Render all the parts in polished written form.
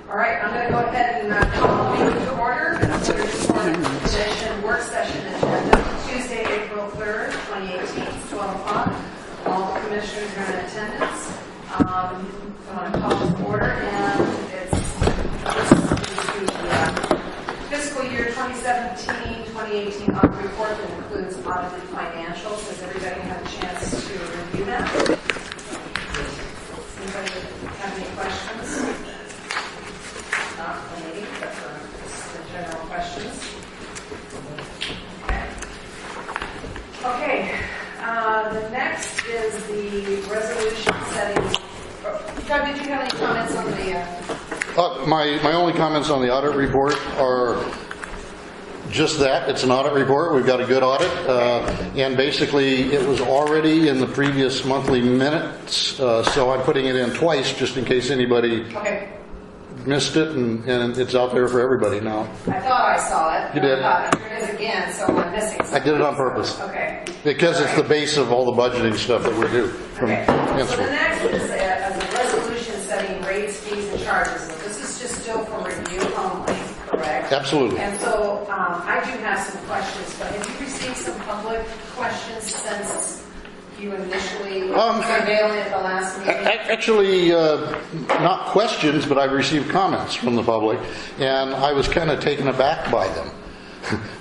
All right, I'm going to go ahead and call the meeting to order. Session, work session agenda, Tuesday, April 3rd, 2018, 12 o'clock. All the commissioners are in attendance. I want to call to order, and it's fiscal year 2017-2018 audit report that includes audited financials. Does everybody have a chance to review that? Does anybody have any questions? Not for me, but for the general questions. Okay. The next is the resolution setting. Doug, did you have any comments on the? My only comments on the audit report are just that. It's an audit report. We've got a good audit. And basically it was already in the previous monthly minutes, so I'm putting it in twice just in case anybody missed it, and it's out there for everybody now. I thought I saw it. You did. Here it is again, so I'm missing something. I did it on purpose. Okay. Because it's the base of all the budgeting stuff that we do. Okay. So the next is a resolution setting rates, fees, and charges. So this is just still for review only, correct? Absolutely. And so I do have some questions, but have you received some public questions since you initially unveiling at the last meeting? Actually, not questions, but I've received comments from the public, and I was kind of taken aback by them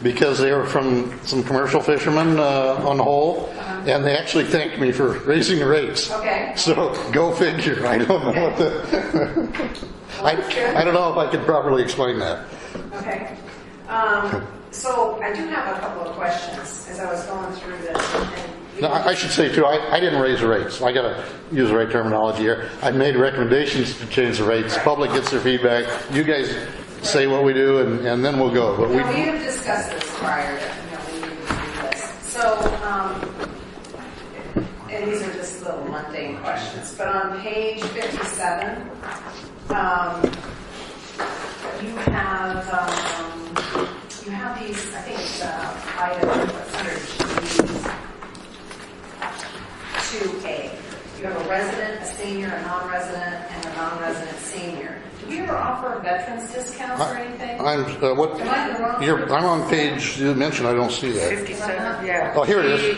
because they were from some commercial fishermen on the whole, and they actually thanked me for raising the rates. Okay. So go figure. I don't know what the. I don't know if I could properly explain that. Okay. So I do have a couple of questions as I was going through this. Now, I should say too, I didn't raise the rates. I got to use the right terminology here. I made recommendations to change the rates. The public gets their feedback. You guys say what we do, and then we'll go. But we have discussed this prior to we need to do this. So, and these are just little mundane questions. But on page 57, you have these. I think it's item under 2A. You have a resident, a senior, a non-resident, and a non-resident senior. Do we ever offer veterans discounts or anything? I'm on page you mentioned. I don't see that. 57. Yeah. Oh, here it is.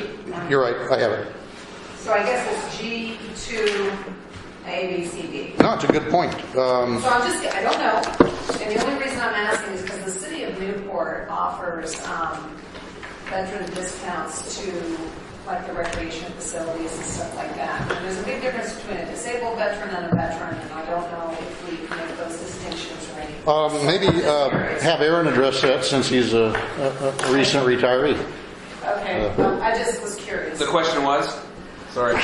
You're right. I have it. So I guess it's G2 A, B, C, D. No, it's a good point. So I don't know. And the only reason I'm asking is because the city of Newport offers veteran discounts to like the recreation facilities and stuff like that. And there's a big difference between a disabled veteran and a veteran, and I don't know if we can make those distinctions or anything. Maybe have Aaron address that since he's a recent retiree. Okay, I just was curious. The question was? Sorry.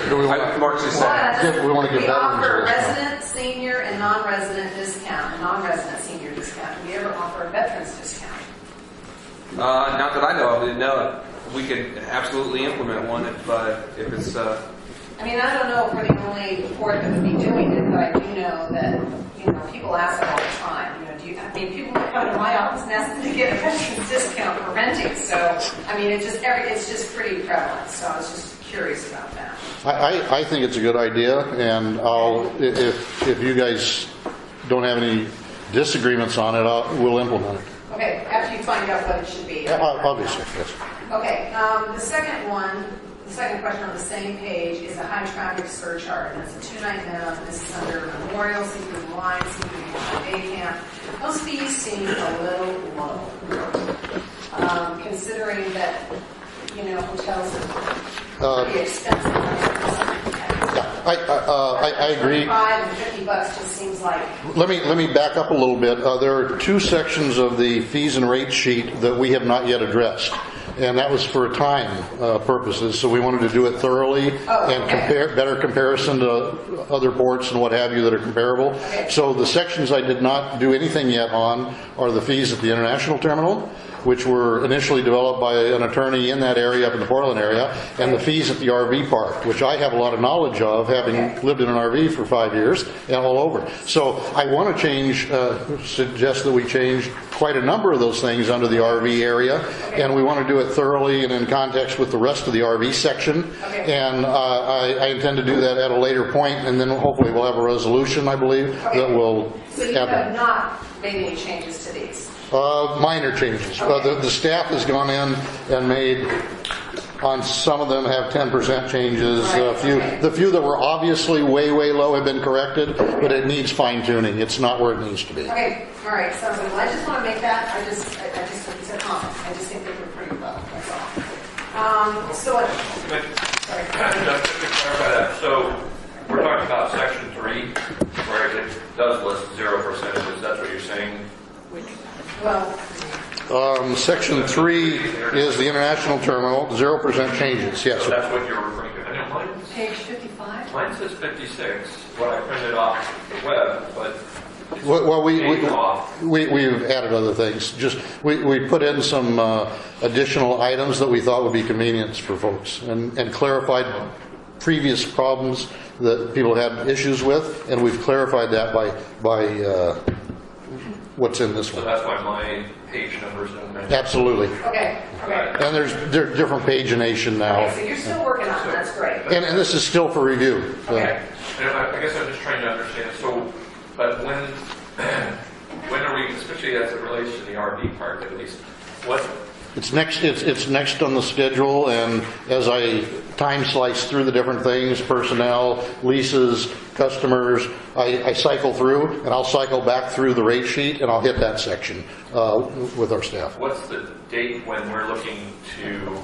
Do we want we offer a resident, senior, and non-resident discount, a non-resident senior discount. Do we ever offer a veterans discount? Not that I know of. No. We could absolutely implement one if it's. I mean, I don't know if we're the only board that would be doing it, but I do know that people ask it all the time. People come to my office and ask me to get a veterans discount for renting. So, I mean, it's just pretty prevalent. So I was just curious about that. I think it's a good idea, and if you guys don't have any disagreements on it, we'll implement it. Okay, after you find out what it should be. Obviously, yes. Okay, the second question on the same page is a high traffic surcharge. And it's a 2-night minimum. This is under Memorial, Seafood Wine, Seafood Day Camp. Those fees seem a little low, considering that, hotels are pretty expensive. I agree. $5 and $50 just seems like. Let me back up a little bit. There are two sections of the fees and rate sheet that we have not yet addressed, and that was for time purposes. So we wanted to do it thoroughly and better comparison to other ports and what have you that are comparable. So the sections I did not do anything yet on are the fees at the international terminal which were initially developed by an attorney in that area up in the Portland area, and the fees at the RV park, which I have a lot of knowledge of, having lived in an RV for 5 years and all over. So I want to suggest that we change quite a number of those things under the RV area, and we want to do it thoroughly and in context with the rest of the RV section. And I intend to do that at a later point, and then hopefully we'll have a resolution, I believe, that will So you have not made any changes to these? minor changes. The staff has gone in and made, on some of them have 10% changes. The few that were obviously way low have been corrected, but it needs fine tuning. It's not where it needs to be. Okay, all right, so I just want to make that, I just it's a comment. I just think that we're pretty low, that's all. Sorry. Just to clarify that, so we're talking about section 3, where it does list 0%. That's what you're saying? Well, Section 3 is the international terminal, 0% changes, yes. So that's what you're referring to. I know mine's, page 55? mine says 56, what I printed off the web, but it's Well, page off. we've added other things. Just we put in some additional items that we thought would be convenience for folks, and clarified previous problems that people had issues with, and we've clarified that by what's in this So one. that's why my page numbers don't match. Absolutely. Okay. And there's different pagination now, Okay, so you're still working on it, that's great. and this is still for review. Okay. And I guess I'm just trying to understand, so, but when are we, especially as it relates to the RV park at least, what, It's next on the schedule, and as I time slice through the different things, personnel, leases, customers, I cycle through, and I'll cycle back through the rate sheet, and I'll hit that section with our staff. what's the date when we're looking to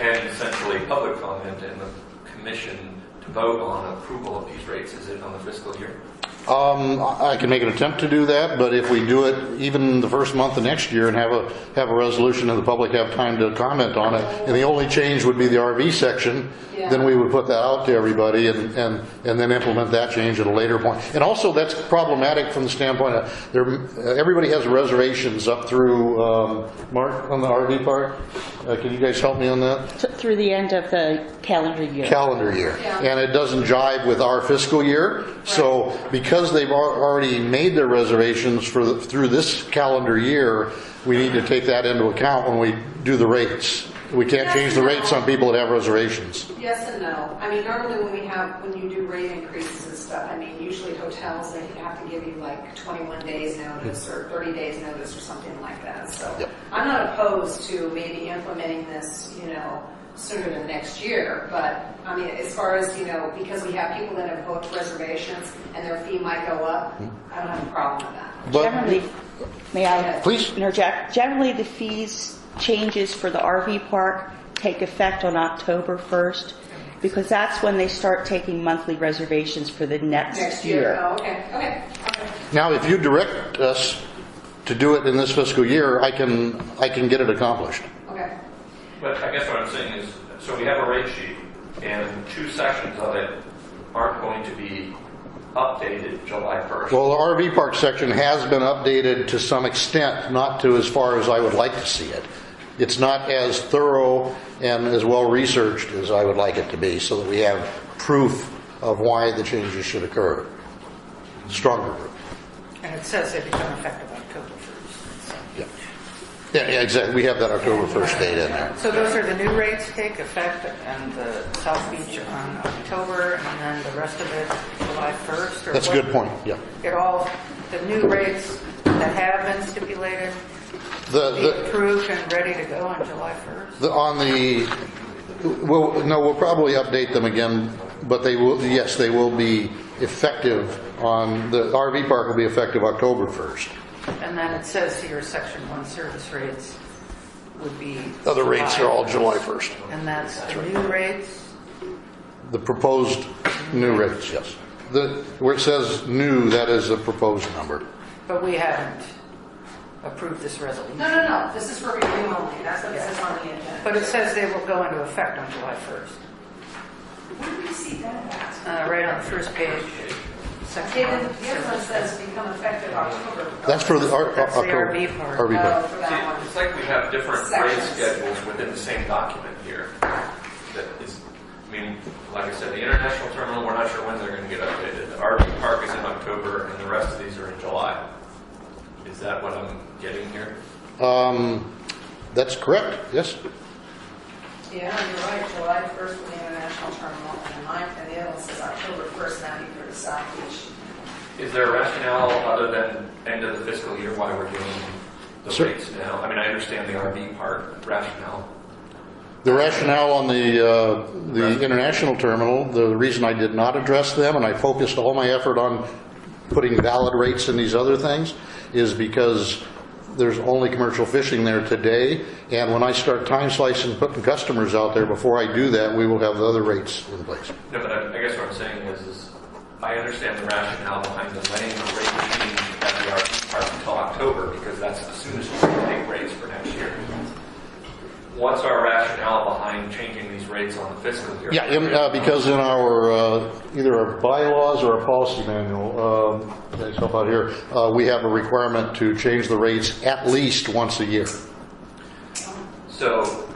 end essentially public comment and the commission to vote on approval of these rates? Is it on the fiscal year? I can make an attempt to do that, but if we do it even the first month of next year and have a resolution and the public have time to comment on it, and the only change would be the RV section, then we would put that out to everybody and then implement that change at a later point. And also that's problematic from the standpoint of everybody has reservations up through, Mark, on the RV park. Can you guys help me on that? Through the end of the calendar year. Calendar year. Yeah. And it doesn't jive with our fiscal year. So because they've already made their reservations through this calendar year, we need to take that into account when we do the rates. We can't change the rates on people that have reservations. Yes and no. I mean, normally when you do rate increases and stuff, I mean, usually hotels, they have to give you like 21 days notice or 30 days notice or something like that. So Yep. I'm not opposed to maybe implementing this, sooner than next year. But I mean, as far as, because we have people that have booked reservations and their fee might go up, I don't have a problem with that. But Generally, may I Please. interject? Generally, the fees changes for the RV park take effect on October 1st, because that's when they start taking monthly reservations for the next year. Oh, okay. now, if you direct us to do it in this fiscal year, I can get it accomplished. Okay. But I guess what I'm saying is, so we have a rate sheet, and 2 sections of it aren't going to be updated July 1st. Well, the RV park section has been updated to some extent, not to as far as I would like to see it. It's not as thorough and as well researched as I would like it to be, so that we have proof of why the changes should occur. Stronger proof. And it says they become effective October 1st. Yeah, exactly. We have that October 1st date in there. So those are the new rates take effect and the South Beach on October and then the rest of it July 1st? Or That's a what? good point, yeah. The new rates that have been stipulated, be approved and ready to go on July 1st? We'll probably update them again, but they will be effective on, the RV park will be effective October 1st. And then it says here Section 1 service rates would be... Other rates are all July 1st. And that's the new rates? The proposed new rates, yes. Where it says new, that is a proposed number. But we haven't approved this resolution. No. This is for review only. That's what it says on the agenda. But it says they will go into effect on July 1st. Where do we see that at? Right on the first page. second one. The other one says become effective October. That's for the That's the October. RV part. RV Oh, park. for that one. It's like we have different rate Sections. schedules within the same document here. That is, I mean, like I said, the international terminal, we're not sure when they're going to get updated. The RV park is in October, and the rest of these are in July. Is that what I'm getting here? That's correct, yes. Yeah, you're right, July 1st for the international terminal, and mine, and the other one says October 1st, now for the South Beach. Is there a rationale other than end of the fiscal year why we're doing the Sure. rates now? I mean, I understand the RV park rationale. The rationale on the international terminal, the reason I did not address them, and I focused all my effort on putting valid rates in these other things, is because there's only commercial fishing there today, and when I start time slicing and putting customers out there, before I do that, we will have the other rates in place. No, but I guess what I'm saying is I understand the rationale behind delaying the rate change at the RV park until October, because that's as soon as we can make rates for next year. What's our rationale behind changing these rates on the fiscal year? Yeah, because in our, either our bylaws or our policy manual, let's help out here, we have a requirement to change the rates at least once a year. So,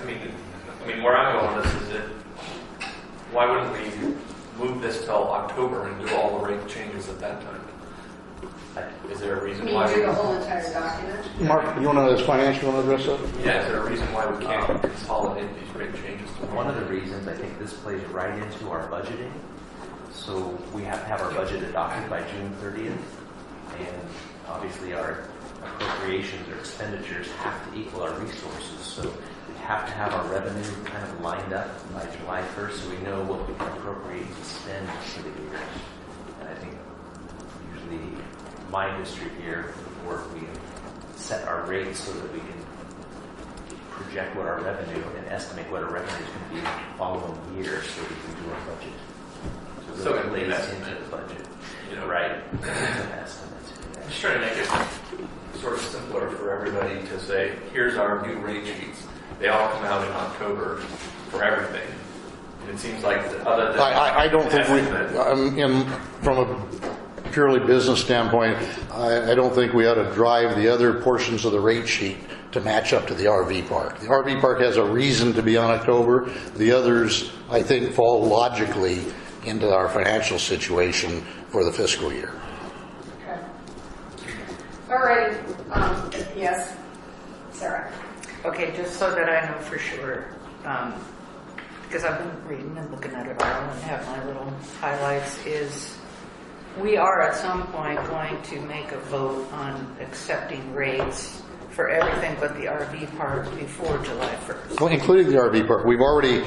I mean, where I'm going with this is that why wouldn't we move this till October and do all the rate changes at that time? Is there a reason Can why? you do the whole entire document? Mark, you want to, as financial, want to address that? Yeah, is there a reason why we can't consolidate these rate changes to One of the reasons, I think this plays right into our budgeting. So we have to have our budget adopted by June 30th. And obviously our appropriations or expenditures have to equal our resources. So we have to have our revenue kind of lined up by July 1st so we know what we can appropriate to spend for the year. And I think usually my district here, before we set our rates so that we can project what our revenue and estimate what our revenue is going to be the following year so we can do our budget. So So it an really lays estimate. into the budget. You know, Right. It's an estimate. I'm just trying to make it sort of simpler for everybody to say, here's our new rate sheets. They all come out in October for everything. And it seems like other than... I don't think we, estimate, from a purely business standpoint, I don't think we ought to drive the other portions of the rate sheet to match up to the RV park. The RV park has a reason to be on October. The others, I think, fall logically into our financial situation for the fiscal year. Okay. All right, yes, Sarah. Okay, just so that I know for sure, because I've been reading and looking at it all and have my little highlights, is we are at some point going to make a vote on accepting rates for everything but the RV park before July 1st. Well, including the RV park. We've already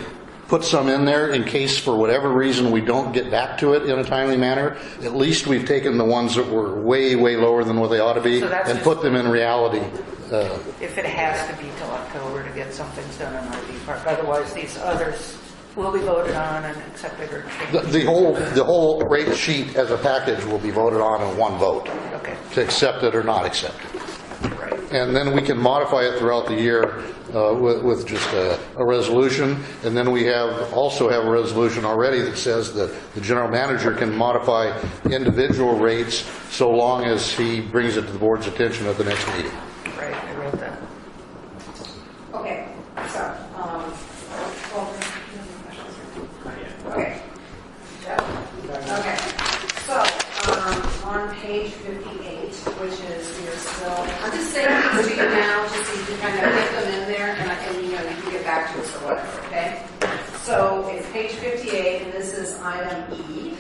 put some in there in case for whatever reason we don't get back to it in a timely manner. At least we've taken the ones that were way, way lower than what they ought to be So that's and just- put them in reality. If it has to be till October to get something done in RV park, otherwise these others will be voted on and accepted or changed. The whole rate sheet as a package will be voted on in one vote Okay, to accept it or not accept it. right. And then we can modify it throughout the year with just a resolution. And then we also have a resolution already that says that the general manager can modify individual rates so long as he brings it to the board's attention at the next meeting. Right, I wrote that. Okay, so, okay. Okay, so, on page 58, which is, you're still, I'm just saying these to you now, just so you can kind of get them in there, and you can get back to us or whatever, okay? So, it's page 58, and this is item E.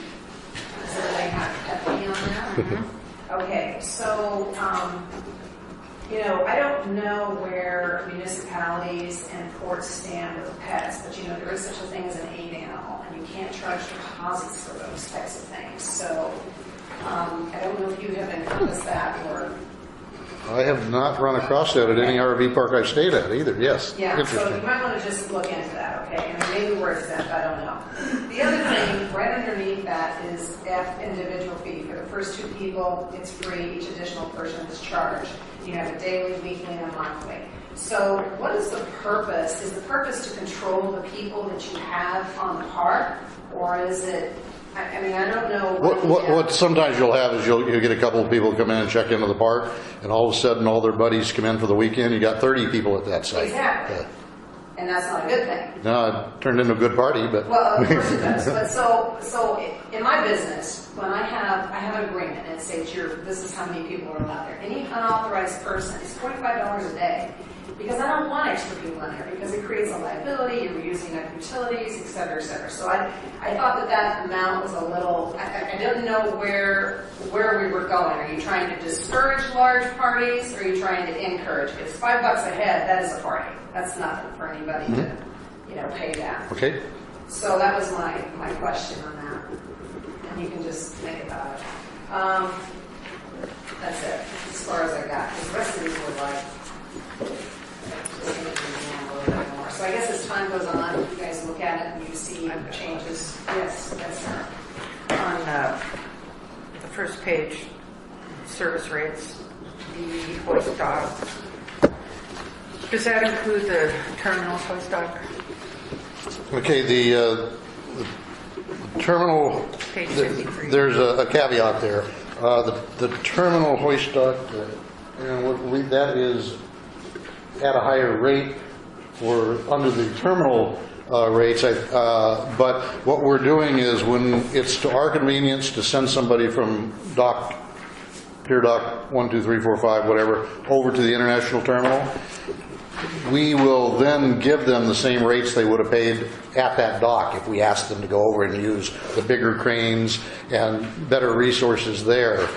Does everybody have E on there? Okay, so, I don't know where municipalities and ports stand with pets, but there is such a thing as an aid animal, and you can't charge deposits for those types of things. So I don't know if you have encompassed that or... I have not run across that at any RV park I've stayed at either, yes. Yeah, so you Interesting. might want to just look into that, okay? And maybe where it's at, I don't know. The other thing, right underneath that is F, individual fee. For the first two people, it's free. Each additional person is charged. You have a daily, weekly, and a monthly. So what is the purpose? Is the purpose to control the people that you have on the park? Or is it, I mean, I don't know. What sometimes you'll have is you'll get a couple of people come in and check into the park, and all of a sudden all their buddies come in for the weekend. You got 30 people at that site. Exactly. Yeah. And that's not a good thing. No, it turned into a good party, but Well, of course it does. But so in my business, when I have an agreement and it states this is how many people are allowed there. Any unauthorized person is $45 a day, because I don't want extra people in there because it creates a liability. You're using up utilities, et cetera, et cetera. So I thought that amount was a little. I didn't know where we were going. Are you trying to discourage large parties, or are you trying to encourage? If it's $5 a head, that is a party. That's nothing for anybody to pay that. okay. So that was my question on that. And you can just think about it. That's it, as far as I got. Because the rest of these were like, just making them a little bit more. So I guess as time goes on, you guys look at it and you see changes. Yes, sir. On the first page, service rates, the hoist dock. Does that include the terminal hoist dock? Okay, the terminal, Page 53. there's a caveat there. The terminal hoist dock, that is at a higher rate for under the terminal rates. But what we're doing is when it's to our convenience to send somebody from Pier Dock 1, 2, 3, 4, 5, whatever, over to the international terminal, we will then give them the same rates they would have paid at that dock if we asked them to go over and use the bigger cranes and better resources there.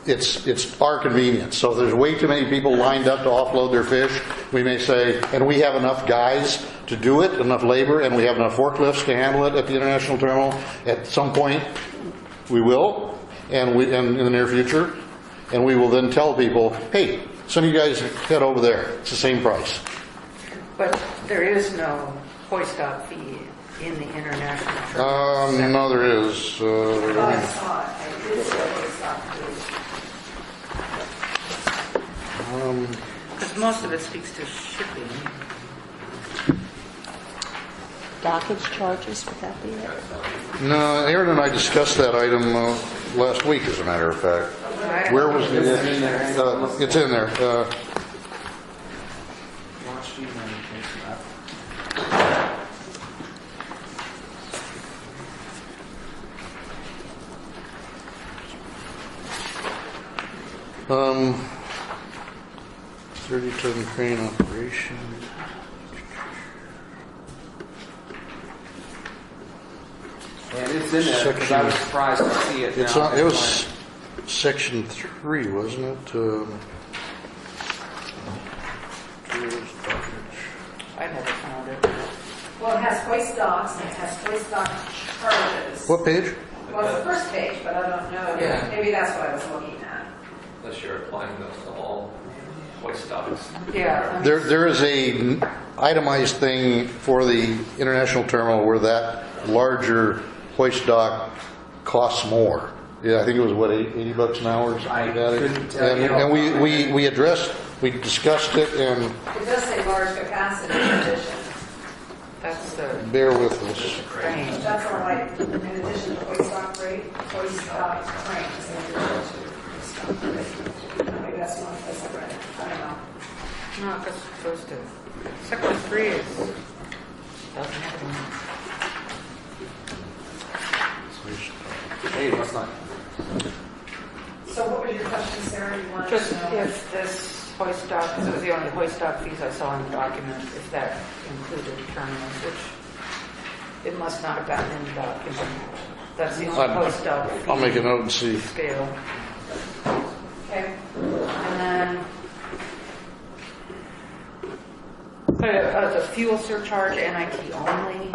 It's our convenience. So if there's way too many people lined up to offload their fish, we may say, and we have enough guys to do it, enough labor, and we have enough forklifts to handle it at the international terminal. At some point, we will, and in the near future, and we will then tell people, hey, some of you guys head over there. It's the same price. But there is no hoist dock fee in the international terminal. No, there is. I thought I saw it. I did see it stop too. Because most of it speaks to shipping. Dockage charges, would that be it? No, Aaron and I discussed that item last week, as a matter of fact. Where was it? It's in there. Um, 30-ton crane operation. And it's in there, because I was surprised to see it now. It was section 3, wasn't it? I never found it. Well, it has hoist docks and it has hoist dock charges. What page? Well, it's the first page, but I don't know. Yeah. Maybe that's what I was looking at. Unless you're applying those to all hoist docks. Yeah. There is a itemized thing for the international terminal where that larger hoist dock costs more. Yeah, I think it was what, $80 an hour or something like that. couldn't tell you. And we discussed it, and It does say large capacity in addition. That's the bear with us. crane. That's all right, in addition to hoist dock rate, hoist dock cranes. In addition to hoist dock rate. Maybe that's the only place I read it. I don't know. No, because it goes to section 3 doesn't have any. Hey, what's not? So what was your question, Sarah? You wanted Just to know? if this hoist dock, because it was the only hoist dock fees I saw in the document, if that included terminals, which it must not have gotten in the document. That's the only hoist dock fee. I'll make a note and see. Scale. Okay. And then the fuel surcharge, NIT only.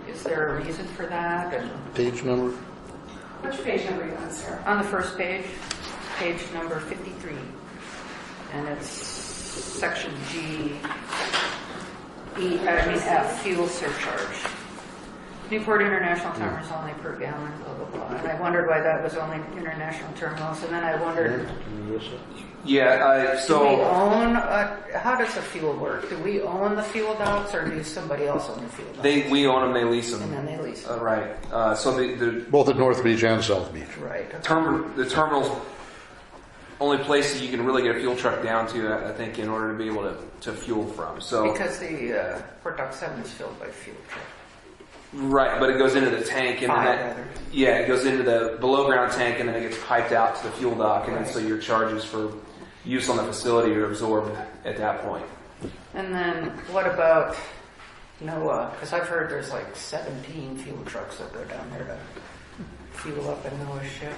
Is there a reason for that? And Page number? Which page number are you on, Sarah? on the first page, page number 53, and it's section G, F, fuel surcharge. Newport International Terminal is only per gallon, blah, blah, blah. And I wondered why that was only international terminals. And then I wondered, Yeah, do we so own, how does the fuel work? Do we own the fuel docks or does somebody else own the fuel docks? we own them, they lease And them. then they lease them. Right. So the Both at North Beach and South Beach. Right. the terminal's only place that you can really get a fuel truck down to, I think, in order to be able to fuel from. So Because the Port Dock 7 is filled by fuel truck. right, but it goes into the tank, and then Five, that rather. yeah, it goes into the below ground tank, and then it gets piped out to the fuel dock, and then Right. so your charges for use on the facility are absorbed at that point. And then what about NOAA? Because I've heard there's like 17 fuel trucks that go down there to fuel up in NOAA's ship.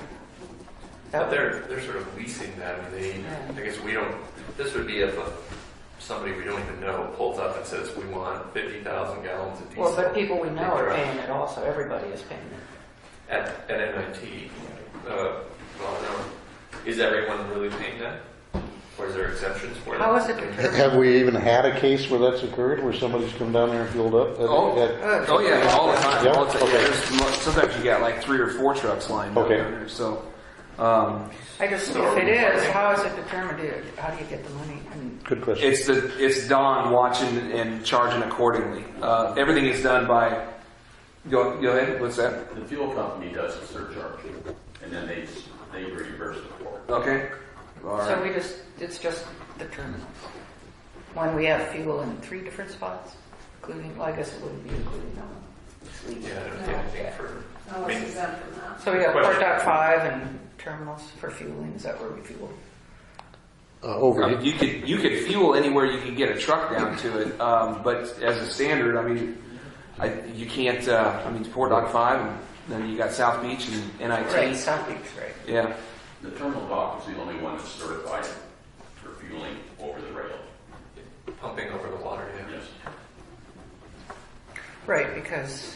But they're sort of leasing that, and I guess we don't, this would be if somebody we don't even know pulls up and says, we want 50,000 gallons of diesel. Well, but people we know are Truck. paying it also. Everybody is paying it. At NIT. Well, no. Is everyone really paying that? Or is there exceptions for How that? is it determined? Have we even had a case where that's occurred, where somebody's come down there and fueled up? Oh yeah, all the time. Yeah? All the time. Okay. There's, sometimes you got like 3 or 4 trucks lined up Okay. down there. So I just, if it is, how is it determined? How do you get the money? And Good question. it's Don watching and charging accordingly. Everything is done by. Go ahead. What's that? The fuel company does a surcharge, and then they reimburse it for it. Okay. All so right. it's just the terminals. When we have fuel in 3 different spots, including, well, I guess it wouldn't be including them. Yeah, I don't think anything for. No, it's exempt from that. So we got Port Question. Dock 5 and terminals for fueling. Is that where we fuel? Over. You could fuel anywhere you can get a truck down to it, but as a standard, I mean, you can't. I mean, Port Dock 5, and then you got South Beach and NIT. Right, South Beach, right. Yeah. The terminal dock is the only one that's certified for fueling over the rail. Pumping over the water, yeah. Yes. Right, because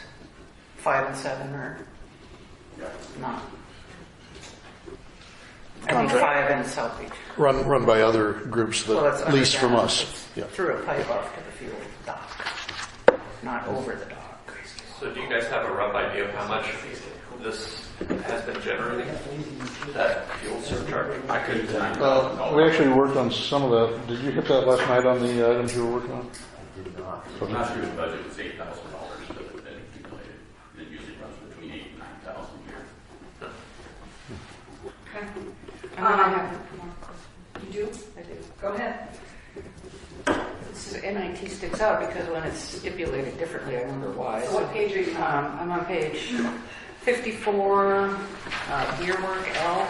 5 and 7 are Yeah. not. I mean, 5 and South Beach. Run by other groups Well, it's that lease from underground. us. It's Yeah. through a pipe off to the fuel dock, not over the dock. So do you guys have a rough idea of how much this has been generating? That fuel surcharge? I couldn't. We actually worked on some of that. Did you hit that last night on the items you were working on? Did not. Last year's budget was $8,000 that had been accumulated. It usually runs between 8,000 and 9,000 a year. Okay. And then I have You do? I do. Go ahead. This is NIT sticks out because when it's stipulated differently, I wonder why. So what page are you on? I'm on page 54, gear work L.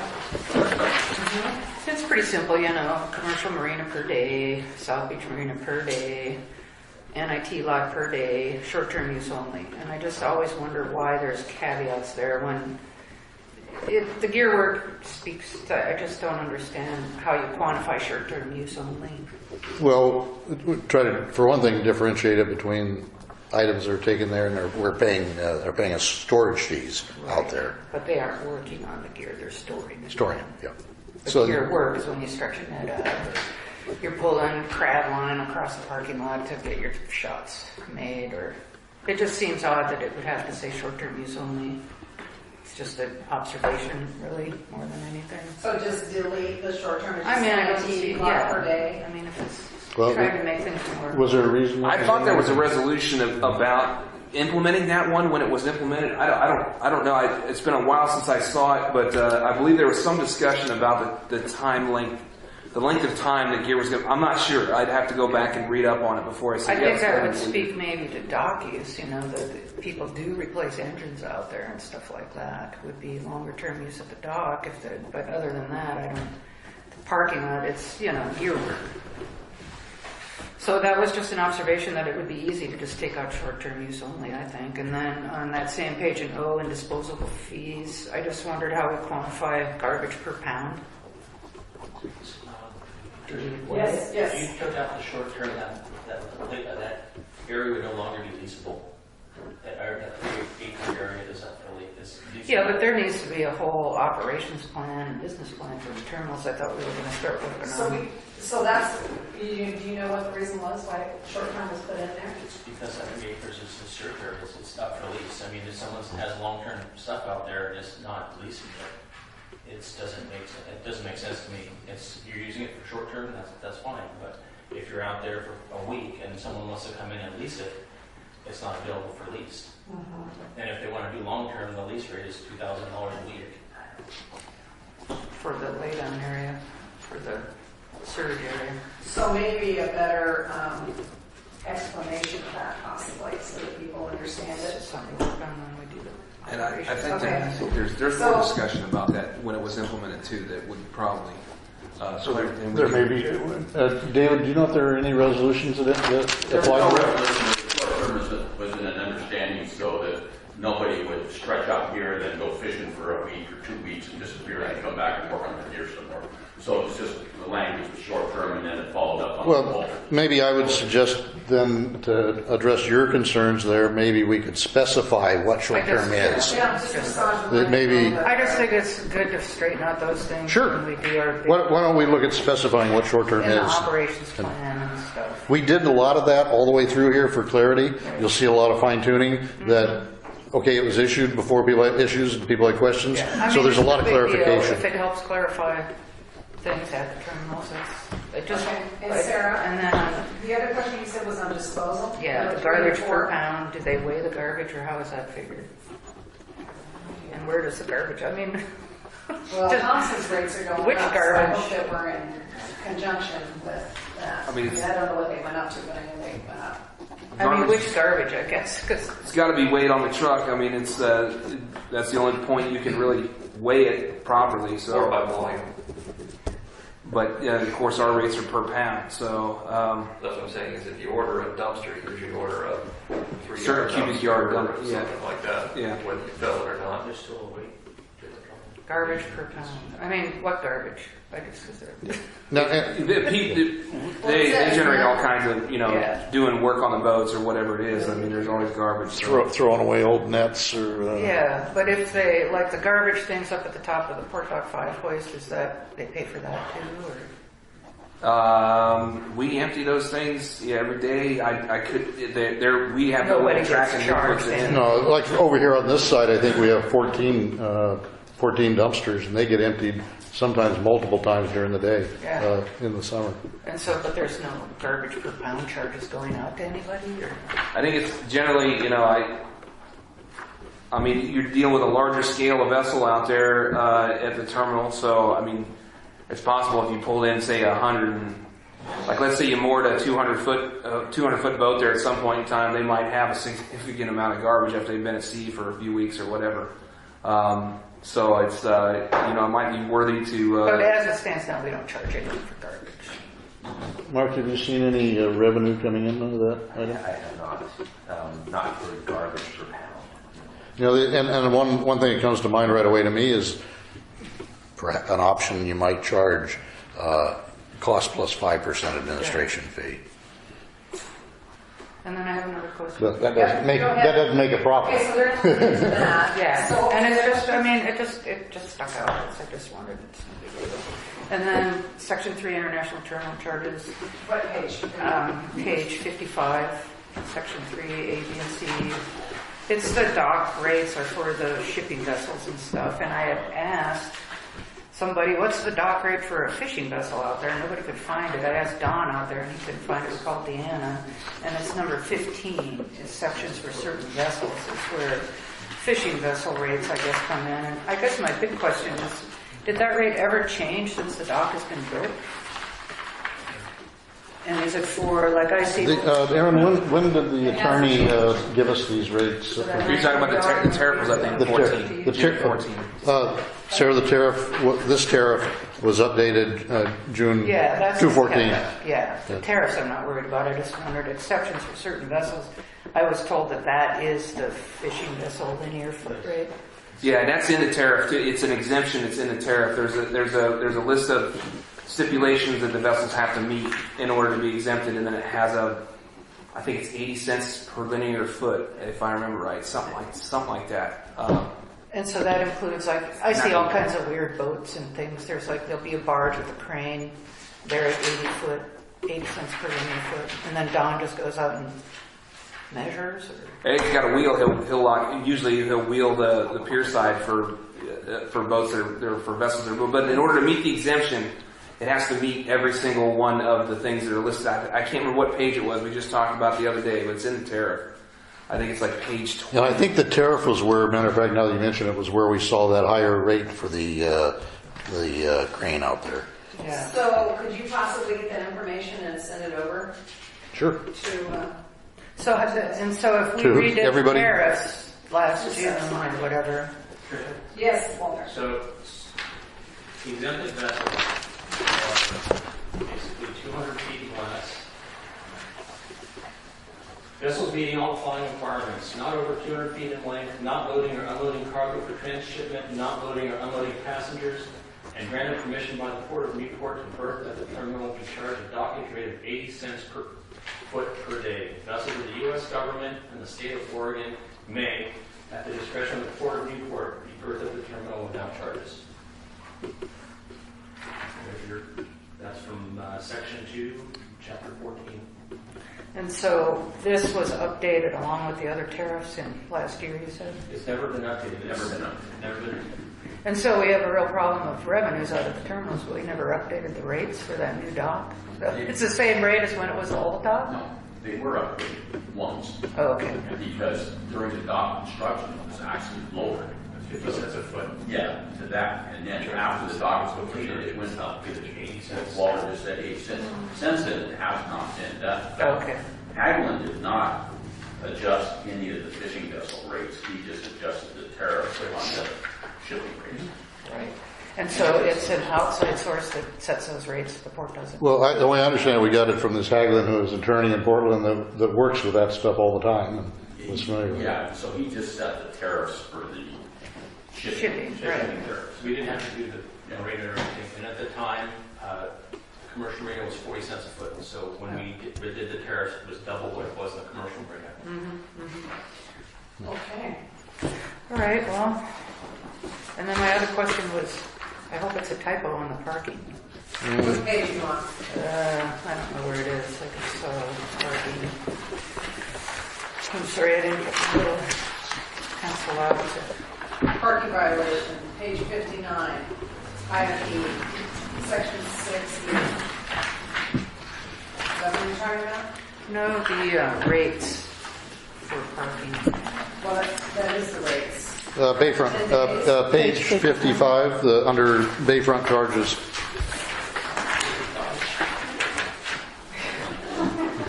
It's pretty simple, you know, commercial marina per day, South Beach marina per day, NIT lot per day, short-term use only. And I just always wonder why there's caveats there when the gear work speaks, I just don't understand how you quantify short-term use only. Well, we try to, for one thing, differentiate it between items that are taken there and we're paying us storage fees out there. But they aren't working on the gear, they're storing it. Storing, yeah. The gear work is when you stretch your net out. You're pulling crab line across the parking lot to get your shots made, or it just seems odd that it would have to say short-term use only. It's just an observation, really, more than anything. So just delete the short term. I mean, I don't see, yeah. Per day. I mean, if it's Well, trying to make things more. Was there a reason? I thought there was a resolution about implementing that one when it was implemented. I don't know. It's been a while since I saw it, but I believe there was some discussion about the time length, the length of time that gear was going. I'm not sure. I'd have to go back and read up on it before I say I think yes. that would speak maybe to dock use, you know, that people do replace engines out there and stuff like that. Would be longer term use at the dock if the, but other than that, I don't, the parking lot, it's, you know, gear work. So that was just an observation that it would be easy to just take out short-term use only, I think. And then on that same page in O, in disposable fees, I just wondered how we quantify garbage per pound. Yes, yes. If you took out the short term, that area would no longer be leasable. That 3 acre area is is. Yeah, but there needs to be a whole operations plan and business plan for the terminals. I thought we were gonna start working on. So that's, do you know what the reason was why short-term was put in there? It's because 100 acres is a short-term, it's up for lease. I mean, if someone has long-term stuff out there and it's not leasing it, it doesn't make sense to me. You're using it for short-term, that's fine, but if you're out there for a week and someone wants to come in and lease it, it's not available for lease. And if they want to do long-term, the lease rate is $2,000 a week. For the laydown area, for the surge area. So maybe a better explanation of that possibly, so that people understand This it. is something we've done when we do the And I think Okay. that there's more discussion about that when it was implemented too, that would probably. So and we there can- may be, David, do you know if there are any resolutions that apply No to it? resolution was in an understanding so that nobody would stretch out here and then go fishing for a week or 2 weeks and disappear and come back and work on their deer somewhere. So it's just the language was short term and then it followed up on the Well, whole. maybe I would suggest then to address your concerns there, maybe we could specify what short-term is. Yeah, just massage the That maybe- line. I just think it's good to straighten out those things. Sure. When we do our Why don't we look at specifying what short-term in the is? operations plan and stuff. We did a lot of that all the way through here for clarity. You'll see a lot of fine tuning that, okay, it was issued before people had issues and people had questions. I So mean, there's a it's lot of no big deal clarification. If it helps clarify things at the terminals, it just. Okay, and Sarah? And then, The other question you said was on disposal? yeah, Number the 3 and garbage 4. per pound, do they weigh the garbage or how is that figured? And where does the garbage, I mean, Well, just- Thompson's rates are going Which up, garbage? so I hope that we're in conjunction with that. I mean, it's- I don't know what they went up to, but I know they went up. I mean, Garbage- which garbage, I guess, because It's got to be weighed on the truck. I mean, that's the only point you can really weigh it properly. Or So, by volume. but yeah, of course, our rates are per pound. So, That's what I'm saying, is if you order a dumpster, you usually order a 3 Certain cubic yard or dump, yeah. something like that. Yeah. Whether you fill it or not. There's still a weight. garbage per pound. I mean, what garbage? I just, is there, Now, they generate all kinds of, Yeah. doing work on the boats or whatever it is. I mean, there's always garbage. So. throwing away old nets or... yeah, but if they, like the garbage things up at the top of the Port Dock 5 hoist, is that, they pay for that too, or? We empty those things every day. I could. We have no way Nobody of gets tracking who charged puts it in. No, like over here on this side, I think we have 14 dumpsters, and they get emptied sometimes multiple times during the day Yeah. in the summer. And so, but there's no garbage per pound charges going out to anybody, or? I think it's generally, I mean, you're dealing with a larger scale of vessel out there at the terminal, so I mean, it's possible if you pulled in, say, 100, like let's say you moored a 200 foot boat there at some point in time, they might have a significant amount of garbage after they've been at sea for a few weeks or whatever. So it's, it might be worthy to. But as it stands now, we don't charge anyone for garbage. Mark, have you seen any revenue coming in under that item? I have not for garbage per pound. And one thing that comes to mind right away to me is perhaps an option you might charge cost plus 5% administration fee. And then I have another question. But that doesn't make Go ahead. a profit. Okay, so they're into that. Yeah, So, and it's just, I mean, it just stuck out. I just wondered. It's no big deal. And then Section 3 International Terminal Charges, What page? page 55, Section 3, A, B, and C. It's the dock rates are for the shipping vessels and stuff. And I had asked somebody, what's the dock rate for a fishing vessel out there? Nobody could find it. I asked Don out there, and he couldn't find it. We called Deanna, and it's number 15. Is sections for certain vessels. It's where fishing vessel rates, I guess, come in. And I guess my big question is, did that rate ever change since the dock has been built? And is it for, like I see... Aaron, when did the attorney give us these rates? You're talking about the tariff was, I think, The 14. tariff. 14. Sarah, the tariff, this tariff was updated June Yeah, that's 214. Yeah, the tariffs I'm not worried about. I just wondered exceptions for certain vessels. I was told that is the fishing vessel linear foot rate. Yeah, and that's in the tariff. It's an exemption. It's in the tariff. There's a list of stipulations that the vessels have to meet in order to be exempted, and then it has I think it's 80 cents per linear foot, if I remember right, something like that. And so that includes, like, I see all kinds of weird boats and things. There's like, there'll be a barge with a crane. They're at 80 cents per linear foot. And then Don just goes out and measures, or? He's got a wheel. Usually he'll wheel the pier side for boats that are for vessels that are. But in order to meet the exemption, it has to meet every single one of the things that are listed. I can't remember what page it was. We just talked about the other day, but it's in the tariff. I think it's like page 20. And I think the tariff was where, matter of fact, now that you mention it, was where we saw that higher rate for the crane out there. Yeah. So could you possibly get that information and send it over Sure. to, So, if we To redid the everybody? tariffs last June or whatever, yes, Walter. So exempted vessels are basically 200 feet and less. Vessels meeting all flying requirements, not over 200 feet in length, not loading or unloading cargo for transshipment, not loading or unloading passengers, and granted permission by the Port of Newport to berth at the terminal to charge a dockage rate of 80 cents per foot per day. Vessels of the U.S. government and the state of Oregon may, at the discretion of the Port of Newport, be berthed at the terminal without charges. That's from Section 2, Chapter 14. and so this was updated along with the other tariffs in last year, you said? It's never been updated. Never been updated. Never been. And so we have a real problem of revenues out of the terminals. We never updated the rates for that new dock. It's the same rate as when it was the old dock? No, they were upgraded once, Oh, okay. because during the dock construction, it was actually lowered. 50 cents a foot. Yeah, to that, and then after the dock was completed, it went up to 80 cents. Walter just said 8 cents. Since then, it has not been done. Okay. Hagelin did not adjust any of the fishing vessel rates. He just adjusted the tariff on the shipping rates. Right. And so it's an outside source that sets those rates, the port doesn't? Well, the way I understand it, we got it from this Hagelin, who is an attorney in Portland that works with that stuff all the time and was familiar with it. Yeah, so he just set the tariffs for the shipping. Shipping, right. So we didn't have to do the rate or anything. And at the time, commercial marina was 40 cents a foot. So when we did the tariffs, it was double what it was in the commercial marina. Okay. All right, well, and then my other question was, I hope it's a typo on the parking. What page you want? I don't know where it is. I just saw parking. I'm sorry, I didn't get the little pencil out. Parking violation, page 59, item E, section 6. Is that what you're talking about? No, the rates for parking. Well, that is the rates. Bayfront, page 55, under Bayfront charges.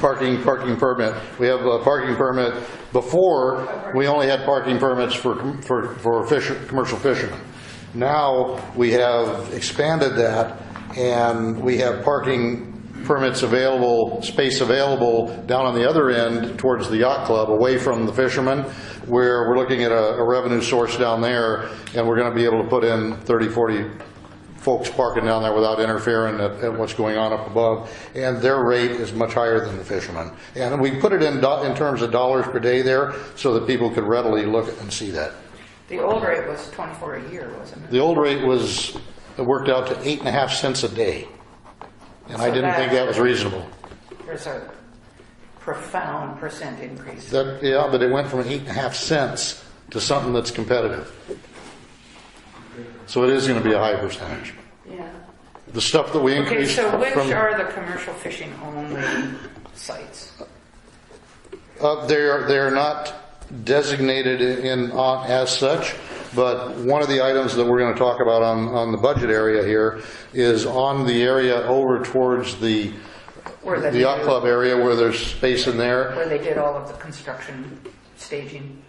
Parking permit. We have a parking permit. Before, we only had parking permits for commercial fishermen. Now, we have expanded that, and we have parking permits available, space available down on the other end towards the yacht club, away from the fishermen, where we're looking at a revenue source down there, and we're going to be able to put in 30, 40 folks parking down there without interfering at what's going on up above, and their rate is much higher than the fishermen. And we put it in terms of dollars per day there, so that people could readily look and see that. The old rate was 24 a year, wasn't it? The old rate worked out to 8.5 cents a day, and I didn't think that was reasonable. There's a profound percent increase. Yeah, but it went from 8.5 cents to something that's competitive. So it is going to be a high percentage. Yeah. The stuff that we Okay, increased so which from, are the commercial fishing only sites? they're not designated as such, but one of the items that we're going to talk about on the budget area here is on the area over towards the yacht club area, where there's space in there. Where they did all of the construction staging.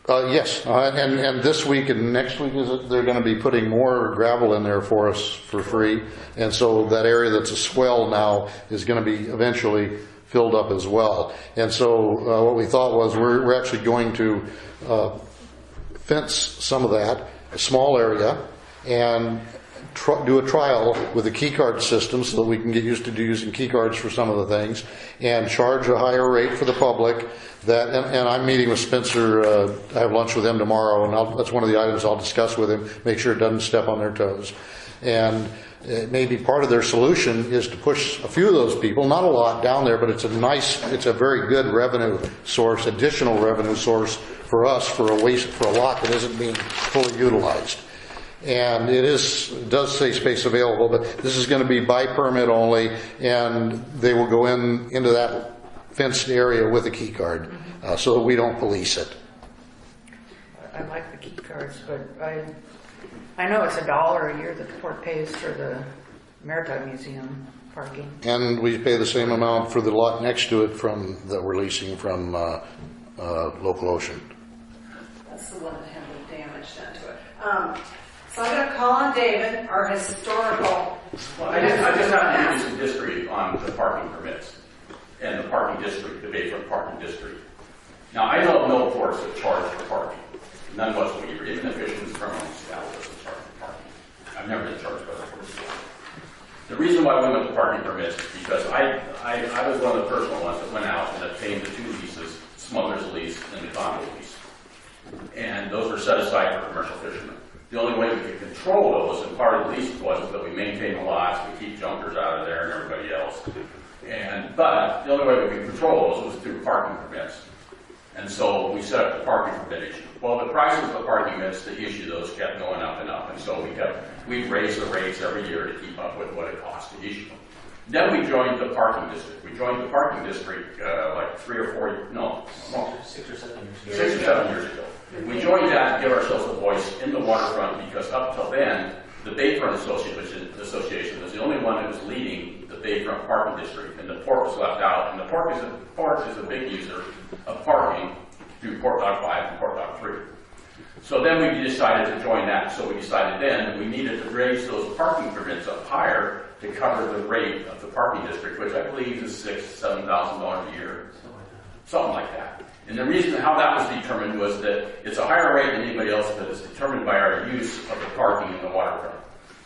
Yes, and this week and next week they're going to be putting more gravel in there for us for free, and so that area that's a swell now is going to be eventually filled up as well. And so what we thought was we're actually going to fence some of that, a small area, and do a trial with the key card system so that we can get used to using key cards for some of the things, and charge a higher rate for the public. That, and I'm meeting with Spencer, I have lunch with him tomorrow, and that's one of the items I'll discuss with him, make sure it doesn't step on their toes. And maybe part of their solution is to push a few of those people, not a lot down there, but it's a very good revenue source, additional revenue source for us for a lot that isn't being fully utilized. And it does say space available, but this is going to be by permit only, and they will go into that fenced area with a key card, so that we don't police it. I like the key cards, but I know it's $1 a year that the port pays for the Maritime Museum parking. And we pay the same amount for the lot next to it that we're leasing from Local Ocean. That's the one that had the damage done to it. So I'm going to call on David, our historical. Well, I just have to give you some history on the parking permits and the parking district, the Bayfront Parking District. Now, I don't know ports that charge for parking. None whatsoever. Even the Fisherman's Terminal doesn't charge for parking. I've never been charged by the ports. The reason why we went to parking permits is because I was one of the personal ones that went out and obtained the 2 leases, smuggler's lease and the condo lease. And those were set aside for commercial fishermen. The only way we could control those, and part of the lease was that we maintain the lots, we keep junkers out of there and everybody else. But the only way we could control those was through parking permits. And so we set up the parking permit issue. Well, the prices of the parking permits to issue those kept going up and up. And so we've raised the rates every year to keep up with what it costs to issue them. Then we joined the parking district. We joined the parking district like 6 or 7 years ago. We joined that to give ourselves a voice in the waterfront because up till then, the Bayfront Association was the only one that was leading the Bayfront Parking District, and the port was left out. And the port is a big user of parking through Port Dock 5 and Port Dock 3. So then we decided to join that. So we decided then that we needed to raise those parking permits up higher to cover the rate of the parking district, which I believe is $6,000 to $7,000 a year, something like that. And the reason how that was determined was that it's a higher rate than anybody else, but it's determined by our use of the parking in the waterfront.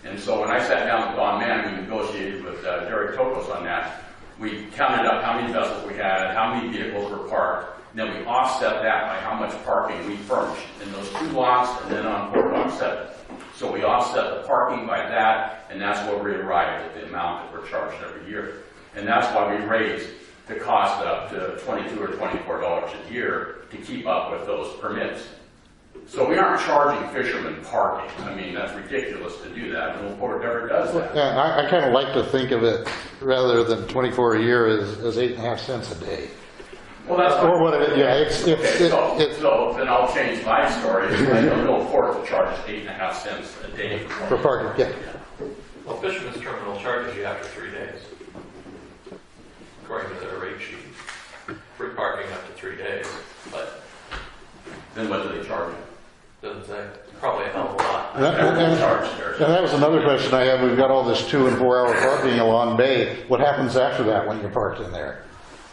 And so when I sat down with Don Mann, we negotiated with Derek Tokos on that. We counted up how many vessels we had, how many vehicles were parked, and then we offset that by how much parking we furnished in those 2 lots and then on Port Dock 7. So we offset the parking by that, and that's where we arrived at the amount that we're charged every year. And that's why we raised the cost up to $22 or $24 a year to keep up with those permits. So we aren't charging fishermen parking. I mean, that's ridiculous to do that. No port ever does that. Yeah, I kind of like to think of it, rather than 24 a year, as 8.5 cents a day. Well, that's or what it is. Yeah, so then I'll change my story. I know no port that charges 8.5 cents a day for parking. Yeah. Well, Fisherman's Terminal charges you after 3 days, according to their rate sheet. Free parking up to 3 days, but then what do they charge you? Doesn't say. Probably a hell of a lot. And that was another question I had. We've got all this 2 and 4 hour parking along Bay. What happens after that when you're parked in there?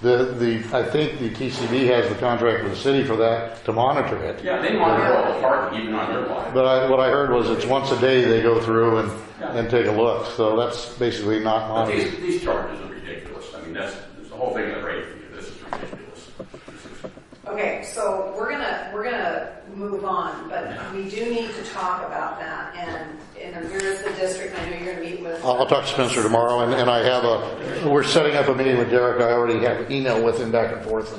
I think the TCB has the contract with the city for that to monitor it. Yeah, they monitor all the parking even on their line. But what I heard was it's once a day they go through and take a look. So that's basically not monitored. These charges are ridiculous. I mean, that's the whole thing that rate for you. This is ridiculous. Okay, so we're gonna move on, but we do need to talk about that. And here's the district. I know you're gonna meet with. I'll talk to Spencer tomorrow, and we're setting up a meeting with Derek. I already have an email with him back and forth.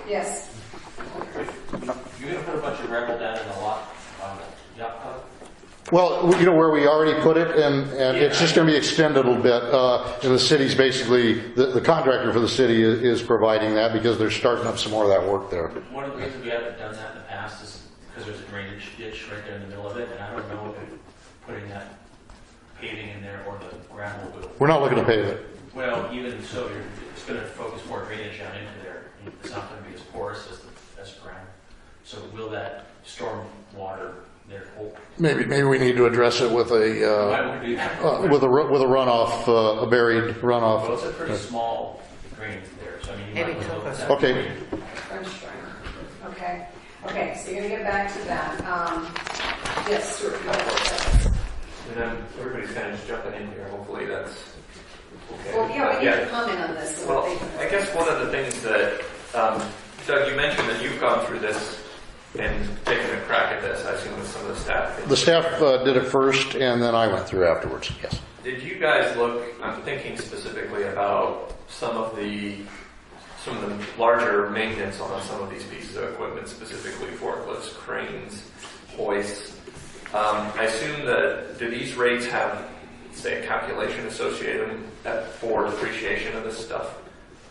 Yes. You're gonna put a bunch of gravel down in the lot on the yacht club? Well, you know where we already put it, and it's just going to be extended a little bit. And the city's basically, the contractor for the city is providing that because they're starting up some more of that work there. One of the reasons we haven't done that in the past is because there's a drainage ditch right there in the middle of it, and I don't know if putting that paving in there or the gravel will. We're not looking to pave it. Well, even so, it's going to focus more drainage down into there. It's not going to be as porous as ground. So will that storm water there hold? Maybe we need to address it with with a runoff, a buried runoff. Well, it's a pretty small drain there, so I mean, you Maybe might took want us to. Okay. French drain. Okay, so you're gonna get back to that. Yes, Stuart, go ahead. And then everybody's kind of just jumping in here. Hopefully that's okay. Well, yeah, we need to comment on this. So Well, they- I guess one of the things that, Doug, you mentioned that you've gone through this and taken a crack at this, I assume with some of the staff. The staff did it first, and then I went through afterwards, yes. Did you guys look, I'm thinking specifically about some of the larger maintenance on some of these pieces of equipment, specifically forklifts, cranes, hoists. I assume that, do these rates have, say, a calculation associated for depreciation of this stuff?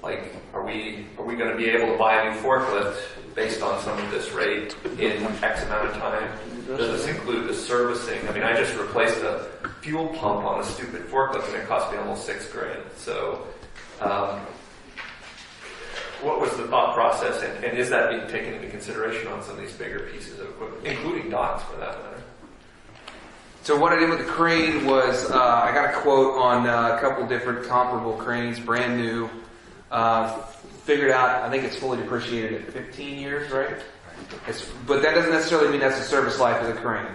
Like, are we going to be able to buy a new forklift based on some of this rate in X amount of time? Does this include the servicing? I mean, I just replaced a fuel pump on a stupid forklift and it cost me almost $6,000. So, what was the thought process, and is that being taken into consideration on some of these bigger pieces of equipment, including docks for that matter? So what I did with the crane was I got a quote on a couple different comparable cranes, brand new. Figured out, I think it's fully depreciated at 15 years, right? But that doesn't necessarily mean that's the service life of the crane.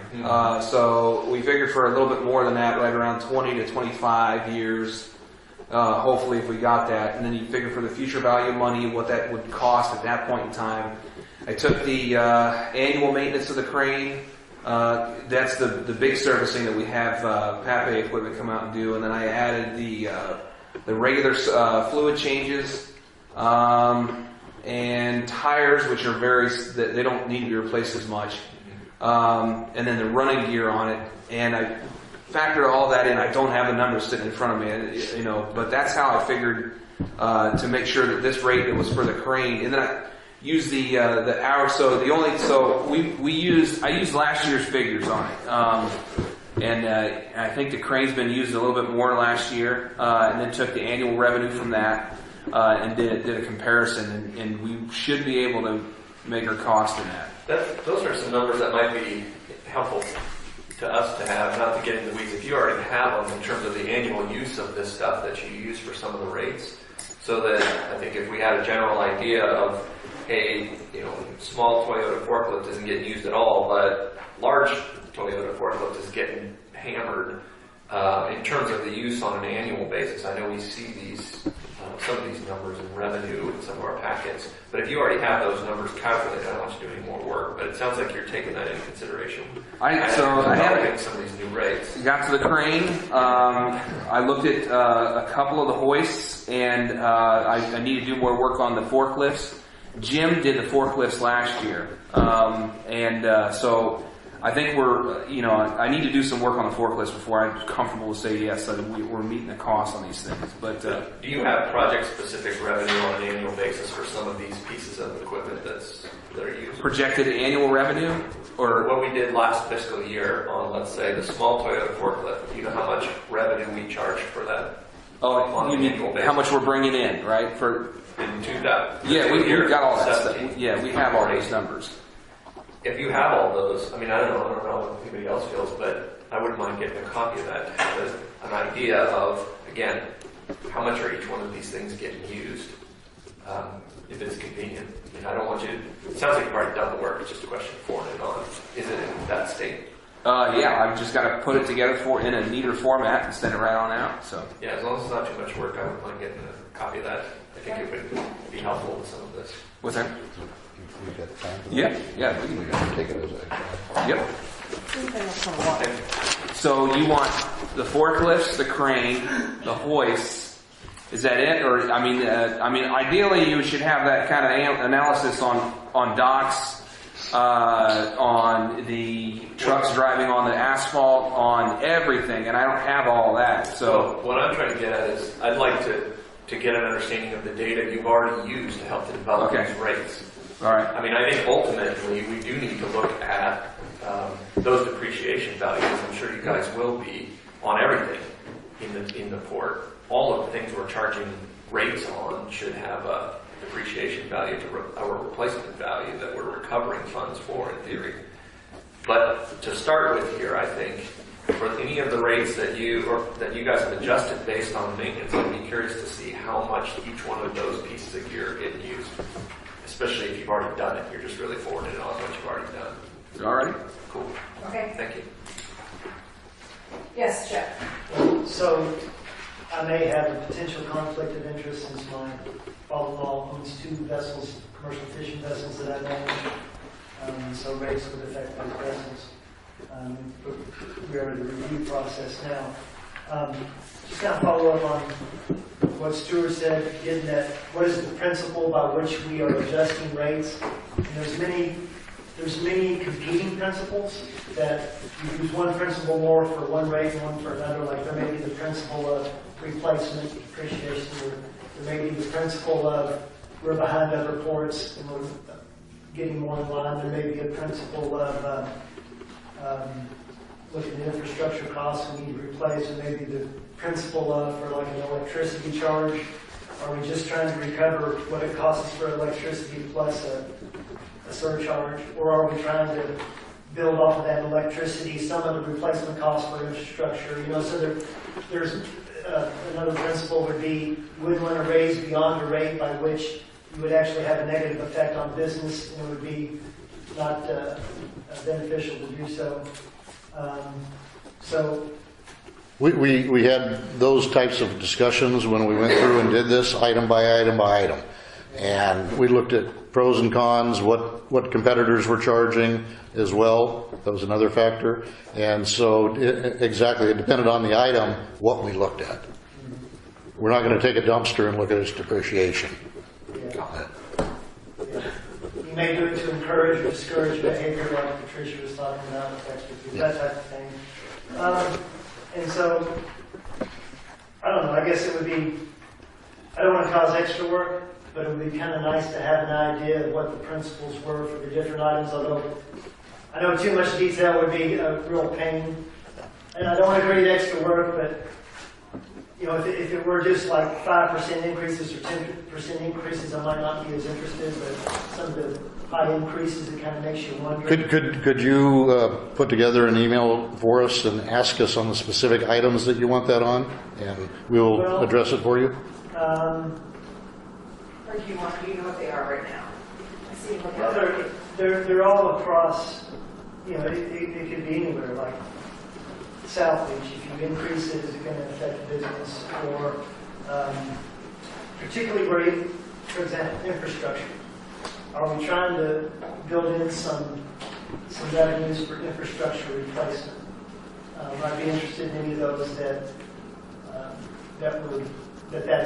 So we figured for a little bit more than that, right around 20 to 25 years, hopefully if we got that. And then you figure for the future value of money, what that would cost at that point in time. I took the annual maintenance of the crane. That's the big servicing that we have Pape equipment come out and do. And then I added the regular fluid changes, and tires, which are they don't need to be replaced as much, and then the running gear on it. And I factored all that in. I don't have the numbers sitting in front of me, but that's how I figured to make sure that this rate that was for the crane. And then I used the hour. I used last year's figures on it. And I think the crane's been used a little bit more last year, and then took the annual revenue from that and did a comparison, and we should be able to make our cost in that. Those are some numbers that might be helpful to us to have, not to get into the weeds. If you already have them in terms of the annual use of this stuff that you use for some of the rates, so that I think if we had a general idea of a small Toyota forklift isn't getting used at all, but large Toyota forklift is getting hammered in terms of the use on an annual basis. I know we see some of these numbers in revenue in some of our packets, but if you already have those numbers calculated, I don't want you to do any more work. But it sounds like you're taking that into consideration. I have some of these new rates. Got to the crane. I looked at a couple of the hoists, and I need to do more work on the forklifts. Jim did the forklifts last year, so I think I need to do some work on the forklifts before I'm comfortable to say yes, that we're meeting the cost on these things. But do you have project-specific revenue on an annual basis for some of these pieces of equipment that are used? Projected annual revenue, or what we did last fiscal year on, let's say, the small Toyota forklift? Do you know how much revenue we charged for that? Oh, you mean how much we're bringing in, right? In 2000. Yeah, we've got all that stuff. Yeah, we have all those numbers. If you have all those, I don't know what anybody else feels, but I wouldn't mind getting a copy of that to have an idea of, again, how much are each one of these things getting used, if it's convenient. I don't want you to, it sounds like you've already done the work, it's just a question of forwarding it on. Is it in that state? Yeah, I've just got to put it together in a neater format and send it right on out. So yeah, as long as it's not too much work, I wouldn't mind getting a copy of that. I think it would be helpful with some of this. What's that? We got time for that? Yeah. We can take it as a... Yep. So you want the forklifts, the crane, the hoists. Is that it? Or ideally you should have that kind of analysis on docks, on the trucks driving on the asphalt, on everything, and I don't have all that. So what I'm trying to get at is I'd like to get an understanding of the data you've already used to help to develop these rates. All right. I think ultimately we do need to look at those depreciation values. I'm sure you guys will be on everything in the port. All of the things we're charging rates on should have a depreciation value to our replacement value that we're recovering funds for in theory. But to start with here, I think for any of the rates that you guys have adjusted based on maintenance, I'd be curious to see how much each one of those pieces of gear are getting used. Especially if you've already done it, you're just really forwarding it on what you've already done. All right. Cool. Okay. Thank you. Yes, Jeff? So I may have a potential conflict of interest since my father-in-law owns 2 vessels, commercial fishing vessels that I manage. So rates would affect those vessels. But we are in the review process now. Just kind of follow up on what Stuart said, getting that, what is the principle by which we are adjusting rates? And there's many competing principles that you use one principle more for one rate and one for another. Like there may be the principle of replacement, depreciation, or there may be the principle of we're behind other ports and we're getting more in line. There may be a principle of looking at infrastructure costs we need to replace, and maybe the principle of for like an electricity charge. Are we just trying to recover what it costs us for electricity plus a surcharge, or are we trying to build off of that electricity some of the replacement costs for infrastructure? So there's another principle would be we wouldn't want to raise beyond a rate by which you would actually have a negative effect on business, and it would be not beneficial to do so. We had those types of discussions when we went through and did this item by item by item. And we looked at pros and cons, what competitors were charging as well. That was another factor. And so exactly, it depended on the item, what we looked at. We're not going to take a dumpster and look at its depreciation. Yeah. You may do it to encourage or discourage behavior, like Patricia was talking about, that type of thing. And so, I don't know, I guess it would be, I don't want to cause extra work, but it would be kind of nice to have an idea of what the principles were for the different items, although I know too much detail would be a real pain. And I don't want to create extra work, but if it were just like 5% increases or 10% increases, I might not be as interested, but some of the high increases, it kind of makes you wonder. Could you put together an email for us and ask us on the specific items that you want that on, and we will address it for you? Or do you know what they are right now? I see you looking at they're all across, it could be anywhere, like South Beach. If you increase it, is it going to affect business? Or particularly where, for example, infrastructure. Are we trying to build in some revenues for infrastructure replacement? I'd be interested in any of those that's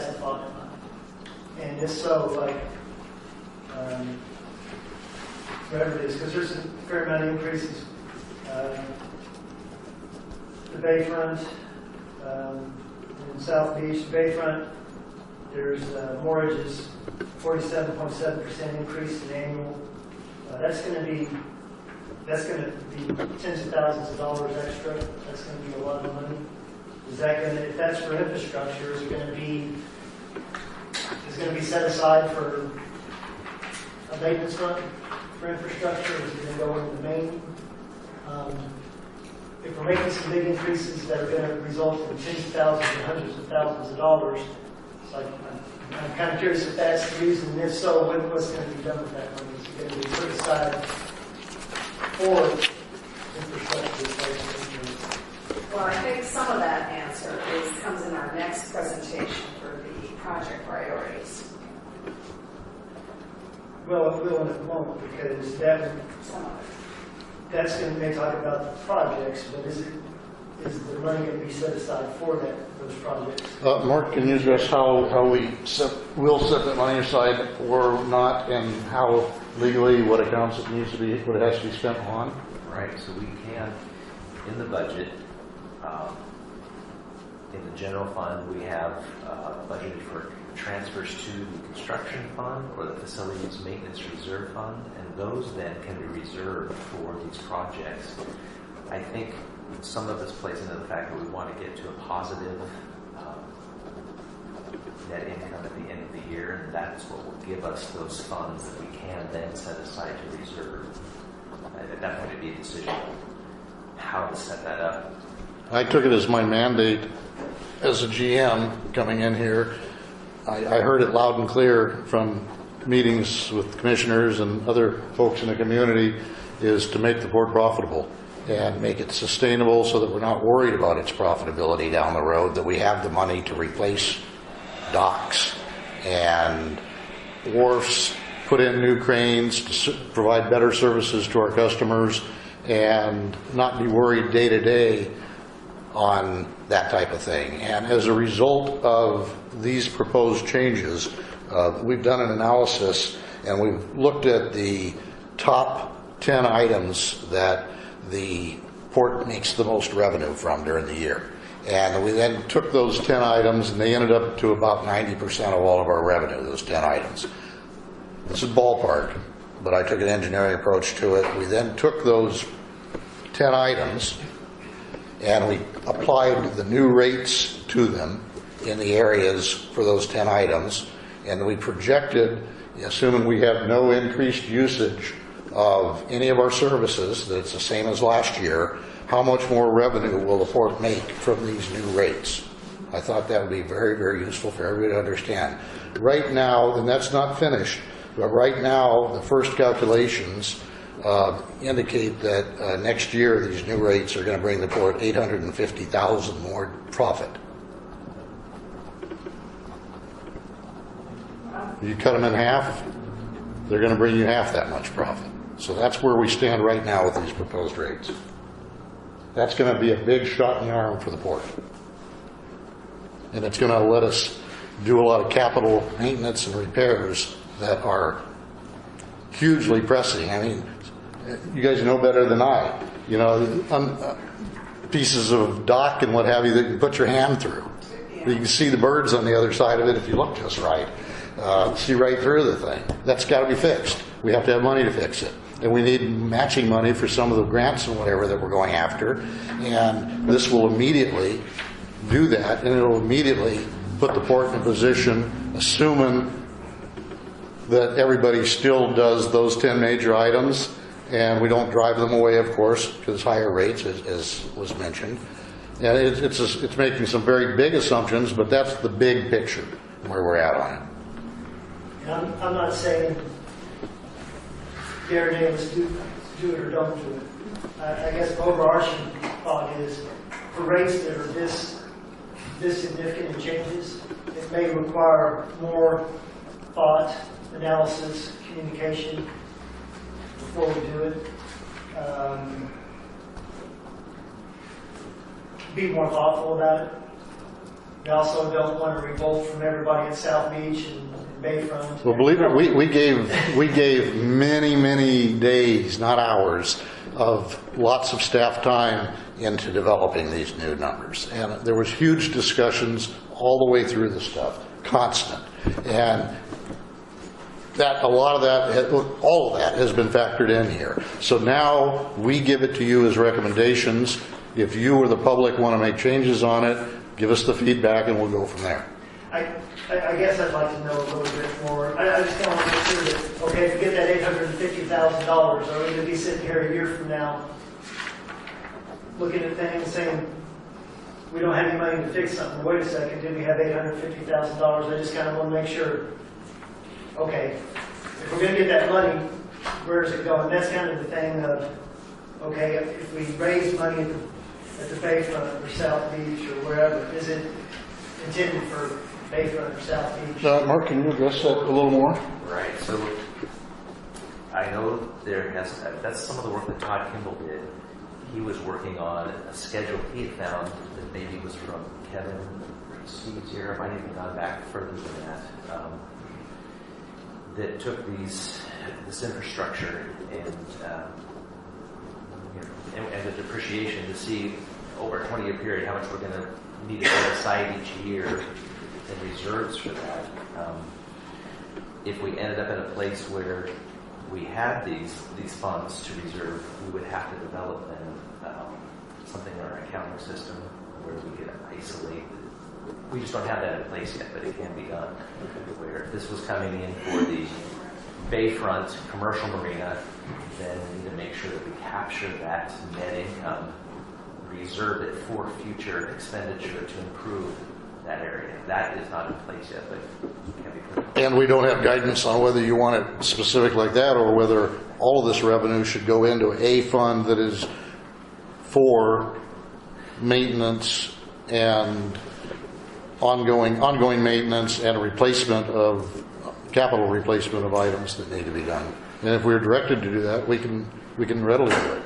the thought in mind. And if so, like whatever it is, because there's a fair amount of increases. The Bayfront in South Beach, the Bayfront, there's mortgages, 47.7% increase in annual. That's going to be tens of thousands of dollars extra. That's going to be a lot of money. Is that going to, if that's for infrastructure, is it going to be set aside for a maintenance fund for infrastructure? Is it going to go into the main? If we're making some big increases that are going to result in tens of thousands and hundreds of thousands of dollars, it's like, I'm kind of curious if that's the reason, and if so, what's going to be done with that money? Is it going to be put aside for infrastructure replacement? Well, I think some of that answer comes in our next presentation for the project priorities. Well, it will in a moment, because Some of it. that's going to talk about the projects, but is the money going to be set aside for those projects? Mark, can you address how we'll set that money aside or not, and how legally what accounts it needs to be, what it has to be spent on? Right, so we can, in the budget, in the general fund, we have budgeted for transfers to the construction fund or the facilities maintenance reserve fund, and those then can be reserved for these projects. I think some of this plays into the fact that we want to get to a positive net income at the end of the year, and that's what will give us those funds that we can then set aside to reserve. At that point, it'd be a decision on how to set that up. I took it as my mandate as a GM coming in here. I heard it loud and clear from meetings with commissioners and other folks in the community, is to make the port profitable. and make it sustainable so that we're not worried about its profitability down the road, that we have the money to replace docks and wharfs, put in new cranes to provide better services to our customers, and not be worried day to day on that type of thing. And as a result of these proposed changes, we've done an analysis and we've looked at the top 10 items that the port makes the most revenue from during the year. And we then took those 10 items and they ended up to about 90% of all of our revenue, those 10 items. This is ballpark, but I took an engineering approach to it. We then took those 10 items and we applied the new rates to them in the areas for those 10 items. And we projected, assuming we have no increased usage of any of our services, that it's the same as last year, how much more revenue will the port make from these new rates? I thought that would be very, very useful for everybody to understand. Right now, and that's not finished, but right now, the first calculations indicate that next year these new rates are going to bring the port $850,000 more profit. You cut them in half, they're going to bring you half that much profit. So that's where we stand right now with these proposed rates. That's going to be a big shot in the arm for the port. And it's going to let us do a lot of capital maintenance and repairs that are hugely pressing. I mean, you guys know better than I. You know, pieces of dock and what have you that you can put your hand through. You can see the birds on the other side of it if you look just right. See right through the thing. That's got to be fixed. We have to have money to fix it. And we need matching money for some of the grants and whatever that we're going after. And this will immediately do that, and it'll immediately put the port in a position, assuming that everybody still does those 10 major items, and we don't drive them away, of course, because higher rates, as was mentioned. And it's making some very big assumptions, but that's the big picture where we're at on it. And I'm not saying Gary Davis do it or don't do it. I guess the overarching thought is for rates that are this significant in changes, it may require more thought, analysis, communication before we do it. Be more thoughtful about it. We also don't want to revolt from everybody at South Beach and Bayfront. Well, believe it, we gave many days, not hours, of lots of staff time into developing these new numbers. And there was huge discussions all the way through the stuff, constant. And that all of that has been factored in here. So now we give it to you as recommendations. If you or the public want to make changes on it, give us the feedback and we'll go from there. I guess I'd like to know a little bit more. I just don't want to make sure that, okay, if we get that $850,000, are we going to be sitting here a year from now looking at things saying, we don't have any money to fix something. Wait a second, did we have $850,000? I just kind of want to make sure, okay, if we're going to get that money, where is it going? That's kind of the thing of, okay, if we raise money at the Bayfront or South Beach or wherever, is it intended for Bayfront or South Beach? Mark, can you address that a little more? Right. So I know that's some of the work that Todd Kimball did. He was working on a schedule he had found that maybe was from Kevin Steve's here. It might have even gone back further than that. That took this infrastructure and the depreciation to see over a 20-year period how much we're going to need to set aside each year in reserves for that. If we ended up in a place where we had these funds to reserve, we would have to develop then something in our accounting system where we could isolate. We just don't have that in place yet, but it can be done. Where if this was coming in for the Bayfront commercial marina, then we need to make sure that we capture that net income, reserve it for future expenditure to improve that area. That is not in place yet, but can be put in. And we don't have guidance on whether you want it specific like that or whether all of this revenue should go into a fund that is for maintenance and ongoing maintenance and capital replacement of items that need to be done. And if we're directed to do that, we can readily do it.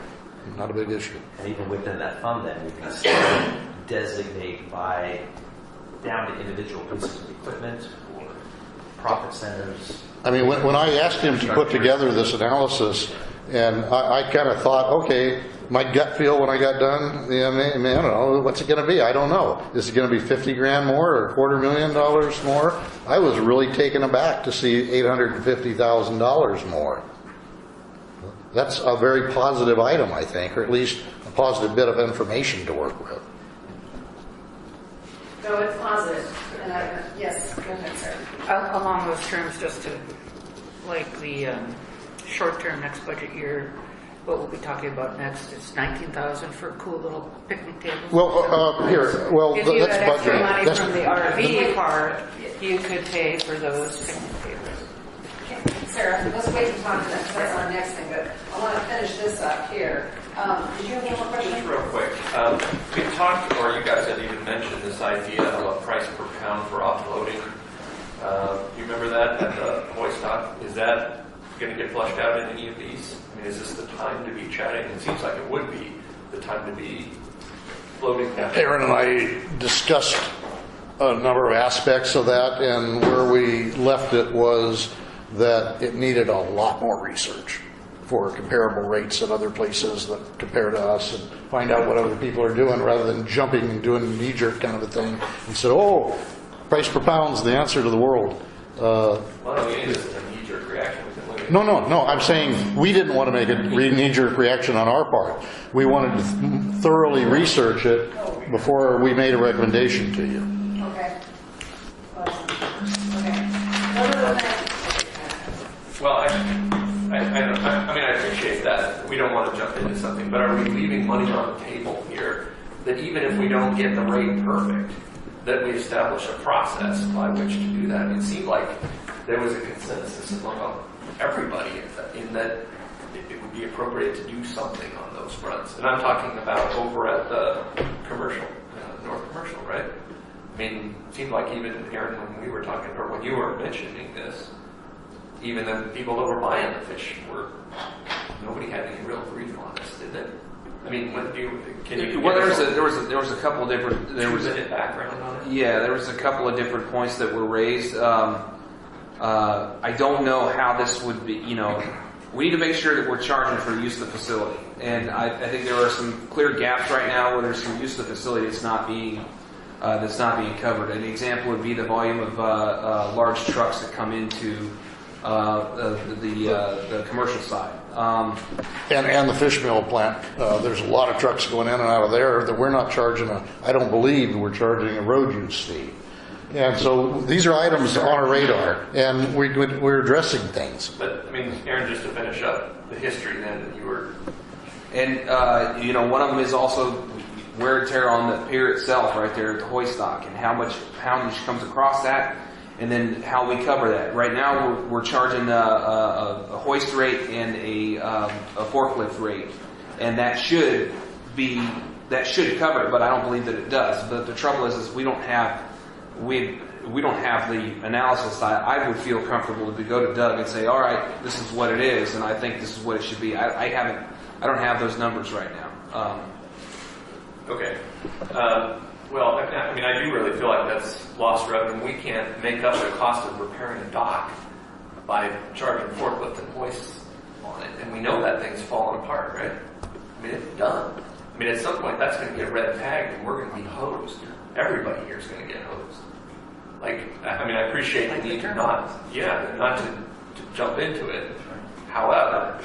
Not a big issue. And even within that fund, then, we can still designate by down to individual pieces of equipment or profit centers. I mean, when I asked him to put together this analysis, and I kind of thought, okay, my gut feel when I got done, I don't know, what's it going to be? I don't know. Is it going to be 50 grand more or $250,000 more? I was really taken aback to see $850,000 more. That's a very positive item, I think, or at least a positive bit of information to work with. No, it's positive. And yes, go ahead, sir. Along those terms, just to, like the short-term next budget year, what we'll be talking about next is 19,000 for cool little picnic tables. Well, here, well, If you that's had extra budget. money That's- from the RV part, you could pay for those picnic tables. Sarah, let's wait and talk to that, 'cause that's our next thing, but I want to finish this up here. Did you have any more questions? Just real quick, we talked, or you guys had even mentioned this idea of a price per pound for offloading. You remember that at the hoist dock? Is that going to get flushed out in any of these? I mean, is this the time to be chatting? It seems like it would be the time to be floating down. Aaron and I discussed a number of aspects of that, and where we left it was that it needed a lot more research for comparable rates at other places that compare to us, and find out what other people are doing rather than jumping and doing a knee-jerk kind of a thing and said, oh, price per pound's the answer to the world. Well, no, we need this as a knee-jerk reaction. We can look at No, I'm saying we didn't want to make a knee-jerk reaction on our part. We wanted to thoroughly research it before we made a recommendation to you. Okay. Okay. What are the next? Well, I mean, I appreciate that. We don't want to jump into something, but are we leaving money on the table here that even if we don't get the rate perfect, that we establish a process by which to do that? It seemed like there was a consensus among everybody in that it would be appropriate to do something on those fronts. And I'm talking about over at the commercial, North Commercial, right? I mean, it seemed like even, Aaron, when we were talking, or when you were mentioning this, even the people that were buying the fish nobody had any real brief on this, did they? I mean, can you? Well, there was a couple of different. There was a background on it. Yeah, there was a couple of different points that were raised. I don't know how this would be. You know, we need to make sure that we're charging for the use of the facility, and I think there are some clear gaps right now where there's some use of the facility that's not being covered. An example would be the volume of large trucks that come into the commercial side. And the fish meal plant, there's a lot of trucks going in and out of there that we're not charging I don't believe we're charging a road use fee. And so these are items on our radar, and we're addressing things. But, I mean, Aaron, just to finish up the history then, you were... And, you know, one of them is also wear and tear on the pier itself right there at the hoist dock, and how much poundage comes across that, and then how we cover that. Right now, we're charging a hoist rate and a forklift rate, and that should cover it, but I don't believe that it does. But the trouble is we don't have the analysis. I would feel comfortable to go to Doug and say, all right, this is what it is, and I think this is what it should be. I don't have those numbers right now. Okay. Well, I mean, I do really feel like that's lost revenue. We can't make up the cost of repairing a dock by charging forklift and hoists on it. And we know that thing's falling apart, right? I mean, it's done. I mean, at some point, that's going to get red tagged and we're going to be hosed. Everybody here is going to get hosed. Like, I mean, I appreciate the need to not to jump into it. However,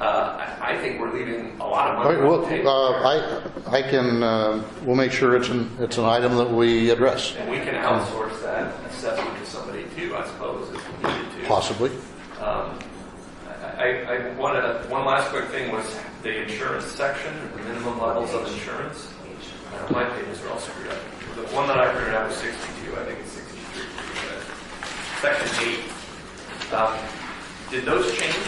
I think we're leaving a lot of money on the table. We'll make sure it's an item that we address. And we can outsource that assessment to somebody too, I suppose, if we needed to. Possibly. I wanted one last quick thing was the insurance section, the minimum levels of insurance. My pages are all screwed up. The one that I printed out was 62. I think it's 63 for you guys. Section 8. Did those change?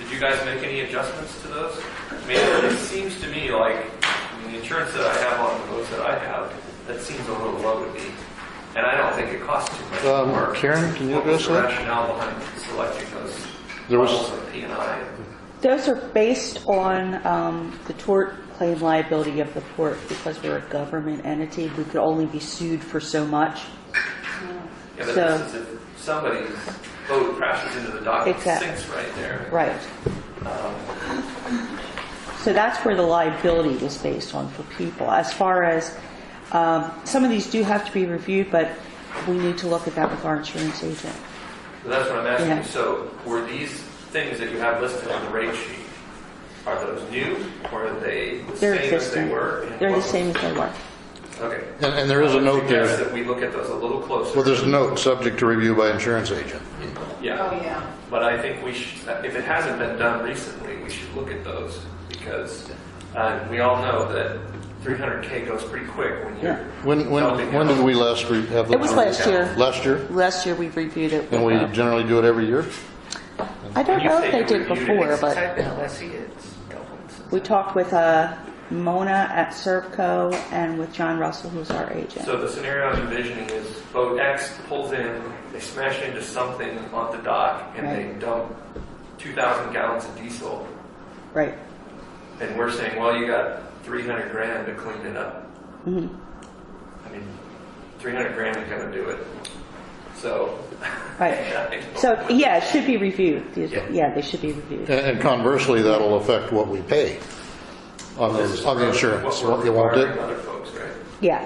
Did you guys make any adjustments to those? I mean, it seems to me like, the insurance that I have on the boats that I have, that seems a little low to me. And I don't think it costs too much more. Karen, can you What was address the that? rationale behind selecting those There was- levels of P&I? Those are based on the tort claim liability of the port. Because we're a government entity, we could only be sued for so much. Yeah, but So- this is if somebody's boat crashes into the dock, it Exactly. sinks right there. Right. So that's where the liability is based on for people. As far as, some of these do have to be reviewed, but we need to look at that with our insurance agent. So that's what I'm asking Yeah. you. So were these things that you have listed on the rate sheet, are those new, or are they the They're same as existing. they were? And They're the what same was- as they were. Okay. And there is a note Yes, there. that we look at those a little closer. Well, there's a note, subject to review by insurance agent. Yeah. Oh, yeah. But I think we should, if it hasn't been done recently, we should look at those because we all know that 300K goes pretty quick when you're. When did we last have the? It was last year. Last year? Last year we reviewed it. And we generally do it every year? I don't When you know say if they you did it reviewed it, before, it's but I've been LSE, it's doubled. since we then. talked with Mona at Servco and with John Russell, who's our agent. So the scenario I'm envisioning is boat X pulls in, they smash into something on the dock, and they dump 2,000 gallons of diesel. Right. And we're saying, well, you got 300 grand to clean it up. Mhm. I mean, 300 grand ain't gonna do it. So. Right. So, yeah, it should be reviewed. Yeah, they should be reviewed. And conversely, that'll affect what we pay on the insurance. What we're You won't requiring it? other folks, right? Yeah.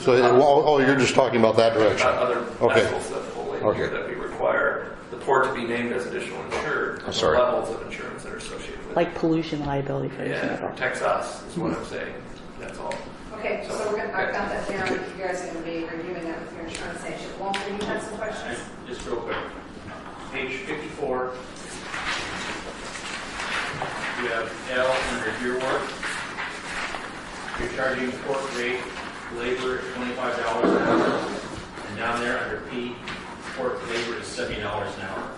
So, you're just talking about that direction? Other Okay. vessels that pull in Okay. here that we require the port to be named as additional insured. and sorry. The levels of insurance that are associated with it. Like pollution liability, for Yeah, it example. protects us, is what I'm saying. That's all. Okay, so I've got that down. You guys are going to be reviewing that with your insurance agent. Walter, you have some questions? Just real quick. Page 54. You have L under gear work. You're charging port rate labor at $25 an hour. And down there under P, port labor is $70 an hour.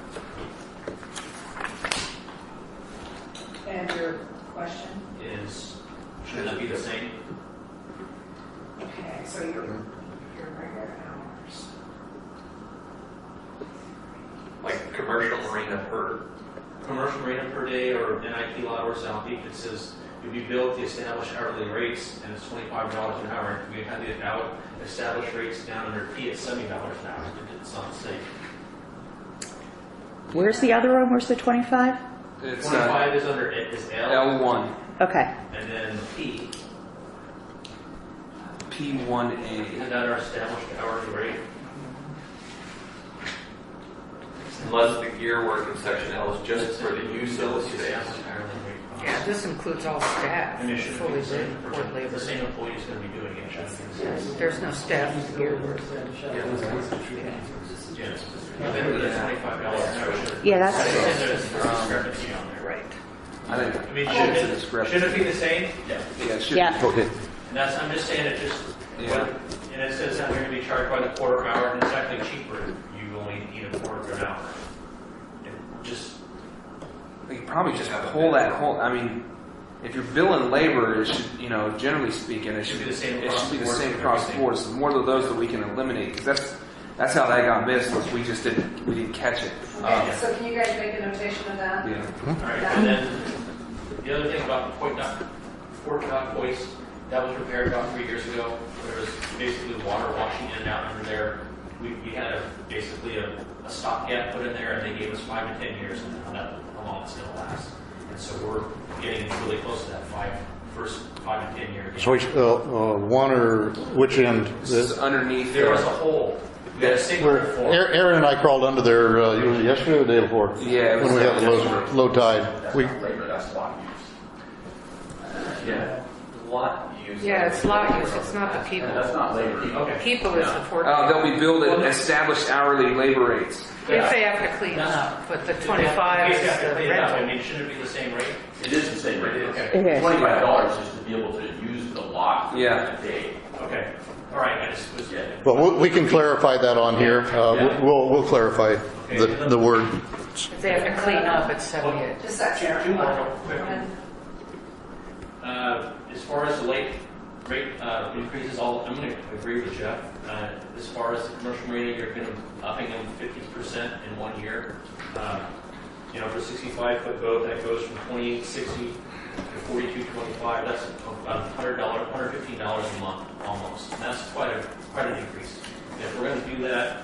And your question? Shouldn't that be the same? Okay, so your regular hours. Like commercial marina per. Commercial marina per day or NIP lot or South Peak, it says you'll be billed the established hourly rates and it's $25 an hour. We had the established rates down under P at $70 an hour. It's not the same. Where's the other one? Where's the 25? It's 25 is under is L, L1, Okay. and then P. P1A. Isn't that our established hourly rate? Unless the gear work in section L is just for the use of the It's the space. established hourly rate. Yeah, this includes all staff, And it should be fully the same, port labor. the same employee is going to be doing it. shouldn't it? There's no staff to gear work. Yes. But then with the $25 an hour. Yeah, that's, There's a discrepancy on there. Right. I think, I mean, shouldn't should it be the same? Yeah, it should. yeah. Okay. And that's, I'm just saying it just, Yeah. and it says that we're going to be charged by the quarter hour, and it's actually cheaper. You only need a quarter of an hour. It just, We could probably just pull that whole, I mean, if you're billing labor, it should, generally speaking, it should be the same across the board. So more of those that we can eliminate, because that's how that got missed, was we didn't catch it. Okay, so can you guys make a notation of that? Yeah. all right. And then the other thing about the port dock hoist, that was repaired about 3 years ago. There was basically water washing in and out under there. We had basically a stopgap put in there, and they gave us 5 to 10 years on how long it's going to last. And so we're getting really close to that first 5 to 10 years. So, one or which end? This is underneath. There was a hole. We had a single Where floor. Aaron and I crawled under there, it was yesterday or the day before? Yeah, it was When we had the yesterday. low tide. That's We, not labor, that's lot use. Yeah. Lot use. Yeah, it's lot use, it's not the people. That's not labor. Okay. People is the port. They'll be billed at established hourly labor rates. If they have to clean up, but the 25 In is case you have to the clean it up, I rental. mean, shouldn't it be the same rate? It is the same rate. Okay. It is. $25 is to be able to use the lot Yeah. a day. Okay. All right. I just was. Yeah. but we can clarify that on here. We'll clarify the word. If they have to clean up, it's 78. Just that, Sharon. Two more real Go quick. ahead. As far as the rate increases, I'm going to agree with Jeff. As far as the commercial marina, you're going to upping them 50% in 1 year. For 65-foot boat, that goes from $28.60 to $42.25. That's about $100, $115 a month almost. And that's quite an increase. And if we're going to do that,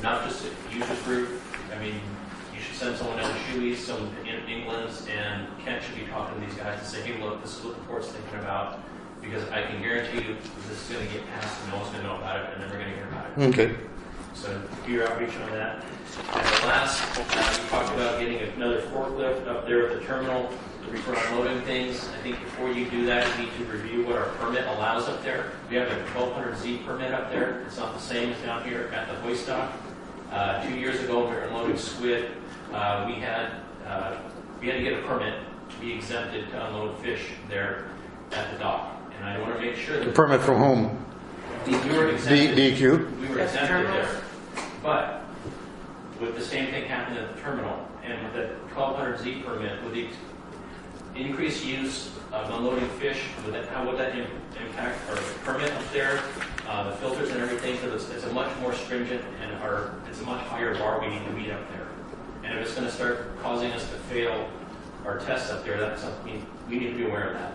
not just at users group, I mean, you should send someone down to Shoeys, some in England's, and Kent should be talking to these guys and say, hey, look, this is what the court's thinking about, because I can guarantee you this is going to get passed and no one's going to know about it and then we're going to hear about it. Okay. So do your outreach on that. And the last, you talked about getting another forklift up there at the terminal for unloading things. I think before you do that, you need to review what our permit allows up there. We have a 1200Z permit up there. It's not the same as down here at the hoist dock. 2 years ago, when we were unloading squid, we had to get a permit to be exempted to unload fish there at the dock. And I want to make sure that Permit from whom? we were exempted. DEQ? We were exempted there. But with the same thing happening at the terminal, and with the 1200Z permit, with the increased use of unloading fish, how would that impact our permit up there, the filters and everything? Because it's a much more stringent and it's a much higher bar we need to meet up there. And if it's going to start causing us to fail our tests up there, that's something we need to be aware of that.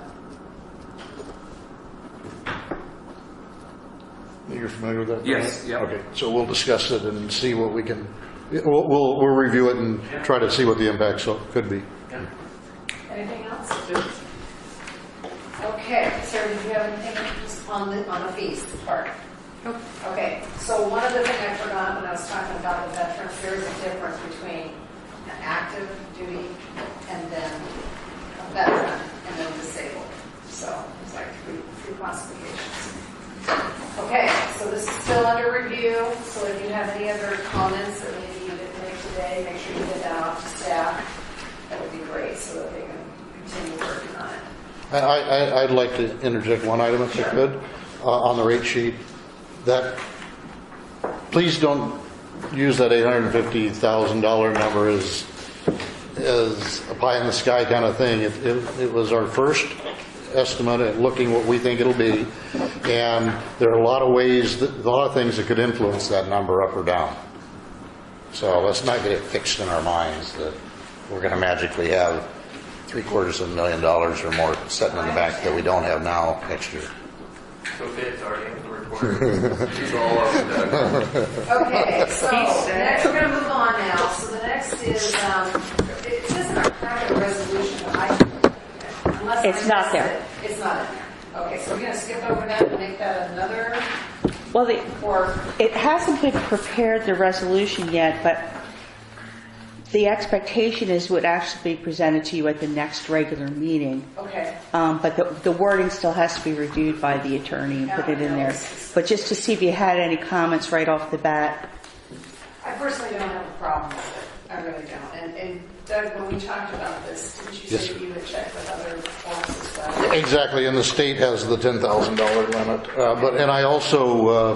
You're familiar with that? Yes, yeah. Okay, so we'll discuss it and see what we can, we'll review it and try to see what the impacts could be. Yeah. Anything else? Okay, Sarah, did you have anything on the fees part? Nope. Okay, so one other thing I forgot when I was talking about the veterans, there is a difference between an active duty and then a veteran and then disabled. So it's like three classifications. Okay, so this is still under review, so if you have any other comments that maybe you didn't make today, make sure you get that out to staff. That would be great, so that they can continue working on it. I'd like to interject one item if I could, on the rate sheet. That, please don't use that $850,000 number as a pie in the sky kind of thing. It was our first estimate at looking what we think it'll be, and there are a lot of ways, a lot of things that could influence that number up or down. So let's not get it fixed in our minds that we're going to magically have $750,000 or more sitting in the bank that we don't have now next year. So it's already in the report. It's all over the Okay, so next we're going to move on now. So the next is, it says in our private resolution, unless It's not there. It's not in there. Okay, so we're going to skip over that and make that another, Well, or, it hasn't been prepared, the resolution yet, but the expectation is would actually be presented to you at the next regular meeting. okay. But the wording still has to be reviewed by the attorney and put it in there. But just to see if you had any comments right off the bat. I personally don't have a problem with it. I really don't. And Doug, when we talked about this, didn't you Yes, say sir. that you would check with other forms as well? Exactly, and the state has the $10,000 limit. And I also,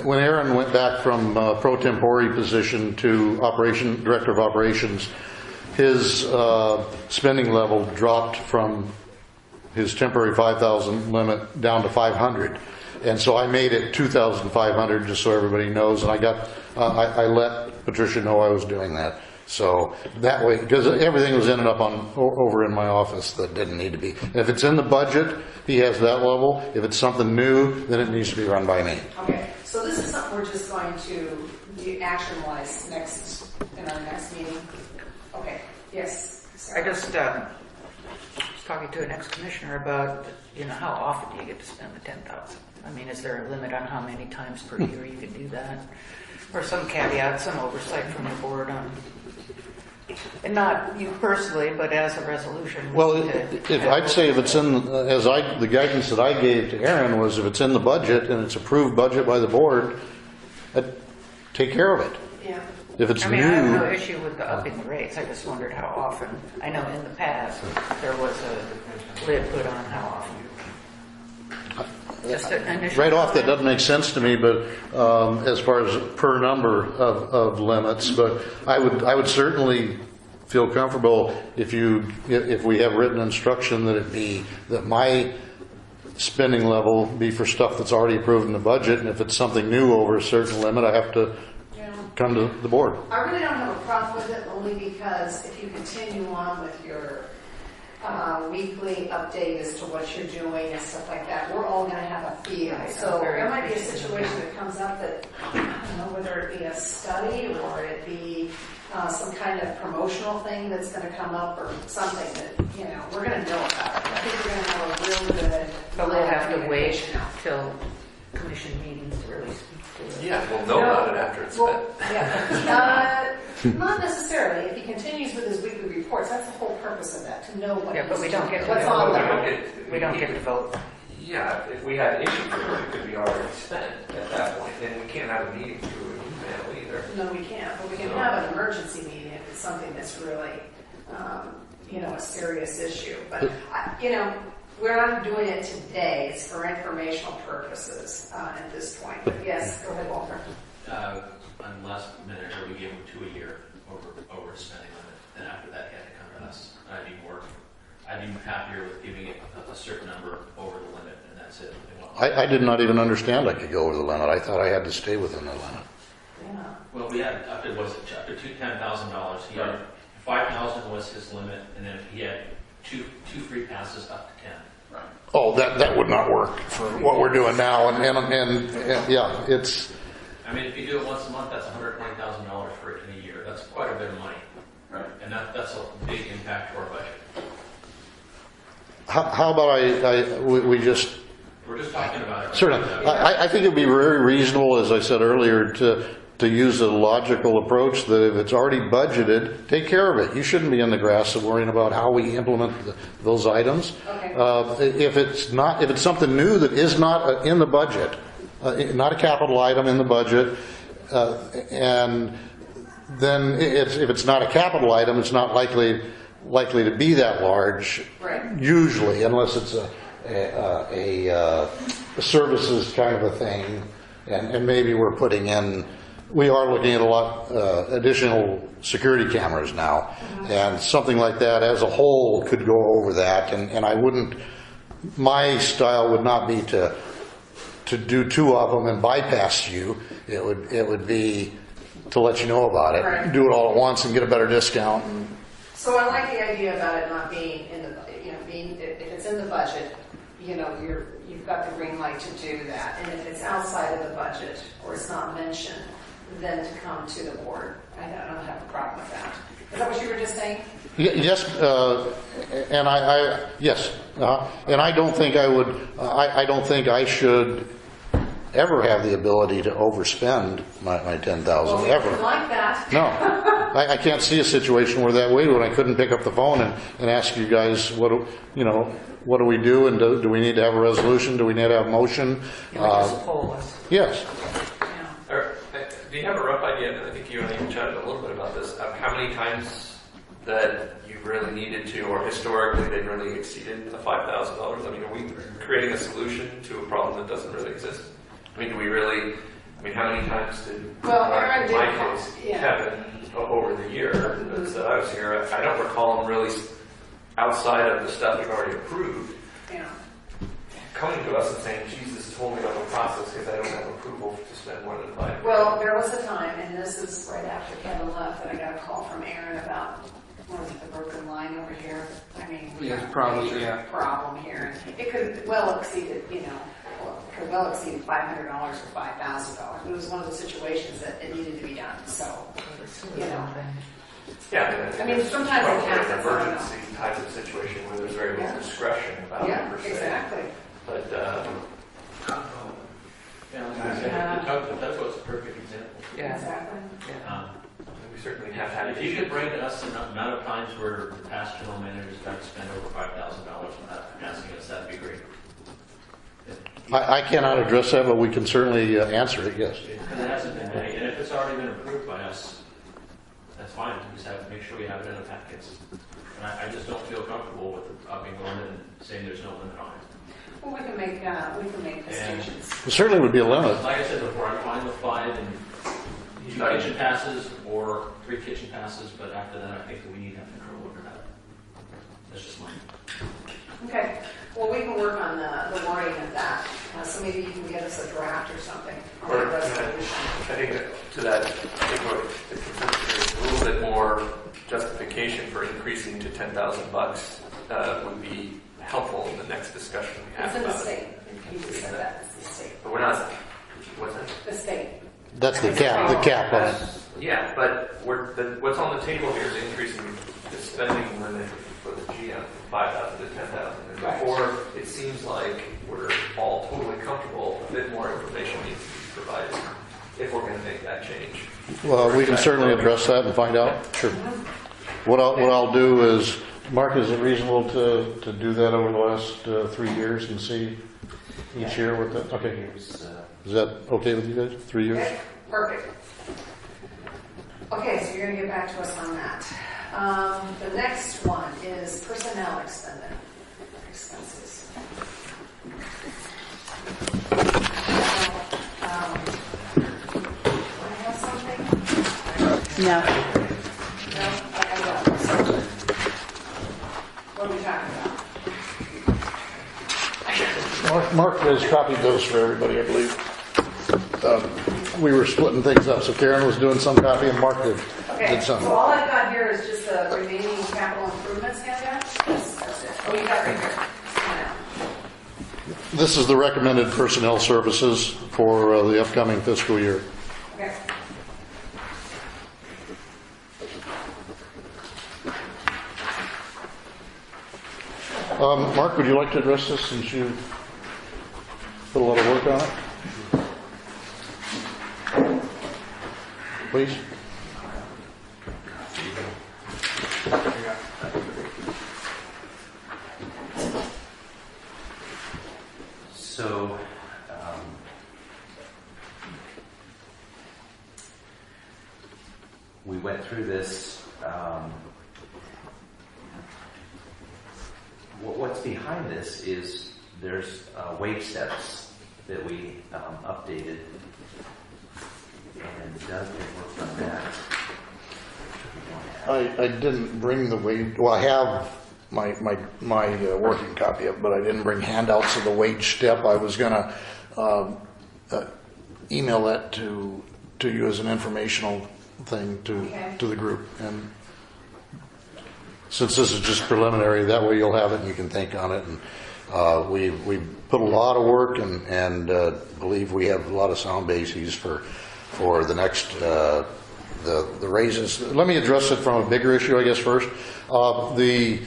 when Aaron went back from pro tempore position to director of operations, his spending level dropped from his temporary 5,000 limit down to 500. And so I made it 2,500 just so everybody knows. And I let Patricia know I was doing that. So that way, because everything was ended up over in my office that didn't need to be. If it's in the budget, he has that level. If it's something new, then it needs to be run by me. Okay, so this is something we're just going to do action-wise in our next meeting? Okay, yes. I just was talking to an ex-commissioner about, how often do you get to spend the 10,000? I mean, is there a limit on how many times per year you can do that? Or some caveat, some oversight from the board on, and not you personally, but as a resolution. Well, I'd say if it's in, the guidance that I gave to Aaron was if it's in the budget and it's approved budget by the board, take care of it. Yeah. If it's I have no new, issue with the upping the rates. I just wondered how often. I know in the past there was a lid put on how often. Just an initial right off, that comment. doesn't make sense to me, but as far as per number of limits, but I would certainly feel comfortable if we have written instruction that my spending level be for stuff that's already approved in the budget, and if it's something new over a certain limit, I have to come to the board. I really don't have a problem with it, only because if you continue on with your weekly update as to what you're doing and stuff like that, we're all going to have a feel. So there might be a situation that comes up that, I don't know, whether it be a study or it be some kind of promotional thing that's going to come up or something that, we're going to know about it. I think we're going to have a real good. But we'll have to wait communication. till commission meetings to really speak to it. Yeah, we'll know about it after it's Well, spent. yeah. Not necessarily. If he continues with his weekly reports, that's the whole purpose of that, to know what Yeah, but we don't get to what's know. on We there. don't get- We don't get to vote. Yeah, if we had issues with it, it could be already spent at that point, and we can't have a meeting through email either. No, we can't, but we can have an emergency meeting if it's something that's really, a serious issue. But, we're not doing it today. It's for informational purposes at this point. But yes, go ahead, Walter. On the last minute, we gave them 2 a year over spending limit, and after that, he had to come to us. I'd be happier with giving it a certain number over the limit, and that's it. I did not even understand I could go over the limit. I thought I had to stay within the limit. Yeah. Well, we had up to $10,000. He had $5,000 was his limit, and then he had two free passes up to 10. Oh, that would not work for what we're doing now, and yeah, it's. I mean, if you do it once a month, that's $120,000 for it in a year. That's quite a bit of money, Right. and that's a big impact to our budget. How about we just. We're just talking about it. Certainly. I think it'd be very reasonable, as I said earlier, to use a logical approach that if it's already budgeted, take care of it. You shouldn't be in the grass of worrying about how we implement those items. Okay. If it's something new that is not in the budget, not a capital item in the budget, and then if it's not a capital item, it's not likely to be that large. Right. Usually, unless it's a services kind of a thing, and maybe we are looking at a lot additional security cameras now, and something like that as a whole could go over that, and I wouldn't. My style would not be to do 2 of them and bypass you. It would be to let you know about it, Right. do it all at once, and get a better discount. So I like the idea about it not being in the, if it's in the budget, you've got the green light to do that. And if it's outside of the budget or it's not mentioned, then to come to the board. I don't have a problem with that. Is that what you were just saying? Yes, and yes, and I don't think I would. I don't think I should ever have the ability to overspend my 10,000 Well, we ever. would like that. No, I can't see a situation where that way when I couldn't pick up the phone and ask you guys what do we do, and do we need to have a resolution? Do we need to have a motion? Just poll us. Yes. Do you have a rough idea, and I think you and I even chatted a little bit about this, of how many times that you really needed to, or historically they've really exceeded the $5,000? I mean, are we creating a solution to a problem that doesn't really exist? I mean, how many times did Aaron did. my case, Yeah. Kevin, over the year that I was here, I don't recall him really outside of the stuff we've already approved, Yeah. coming to us and saying, geez, this is totally on the process because I don't have approval to spend more than $5,000. Well, there was a time, and this is right after Kevin left, that I got a call from Aaron about, what was it, the broken line over here? I mean, we Yeah, have a probably, major yeah. problem here. It could well exceed $500 or $5,000. It was one of the situations that it needed to be done, so, Yeah, I mean, sometimes it probably happens, an I don't know. emergency type of situation where there's very little Yeah. discretion about it Yeah, per se. exactly. But That's what's a perfect example. Yeah. Exactly. we certainly have had If you could bring to us the amount of times where the past general managers got to spend over $5,000 without asking us, that'd be great. I cannot address that, but we can certainly answer it. Yes. Because it hasn't been made, and if it's already been approved by us, that's fine. We just have to make sure we have it in the packets. And I just don't feel comfortable with upping the limit and saying there's no limit on it. Well, we can make distinctions. It certainly would be a limit. Like I said before, I'm fine with 5 and 2 kitchen passes or 3 kitchen passes, but after that, I think that we need to have control over that. That's just mine. Okay, well, we can work on the wording of that, so maybe you can get us a draft or something on the Or, resolution. I think that to that, I think what the consensus is a little bit more justification for increasing to $10,000 would be helpful in the next discussion we have It's in the about it. state. You just said that, it's the state. But we're not, what's that? The state. That's the cap on it. Yeah, but what's on the table here is increasing the spending limit for the GM from 5,000 to 10,000. And Right. before, it seems like we're all totally comfortable, a bit more information needs to be provided if we're going to make that change. Well, we can certainly address that and find out. Sure. What I'll do is, Mark, is it reasonable to do that over the last 3 years and see each year what that, okay. Here's, Is that okay with you guys? 3 years? Okay, perfect. Okay, so you're going to get back to us on that. The next one is personnel expenses. I have something? No. No? I don't. So, what are we talking about? Mark has copied those for everybody, I believe. We were splitting things up, so Karen was doing some copy and Mark Okay, did some. so all I've got here is just the remaining capital improvements handout. That's it. Oh, you got it right here. Handout. This is the recommended personnel services for the upcoming fiscal year. Okay. Mark, would you like to address this since you put a lot of work on it? Please. So, we went through this. What's behind this is there's wage steps that we updated, and Doug can work on that. I didn't bring the wage, well, I have my working copy of it, but I didn't bring handouts of the wage step. I was going to email that to you as an informational thing to the group. And since this is just preliminary, that way you'll have it and you can think on it. And we put a lot of work and believe we have a lot of sound bases for the next the raises. Let me address it from a bigger issue, I guess, first. The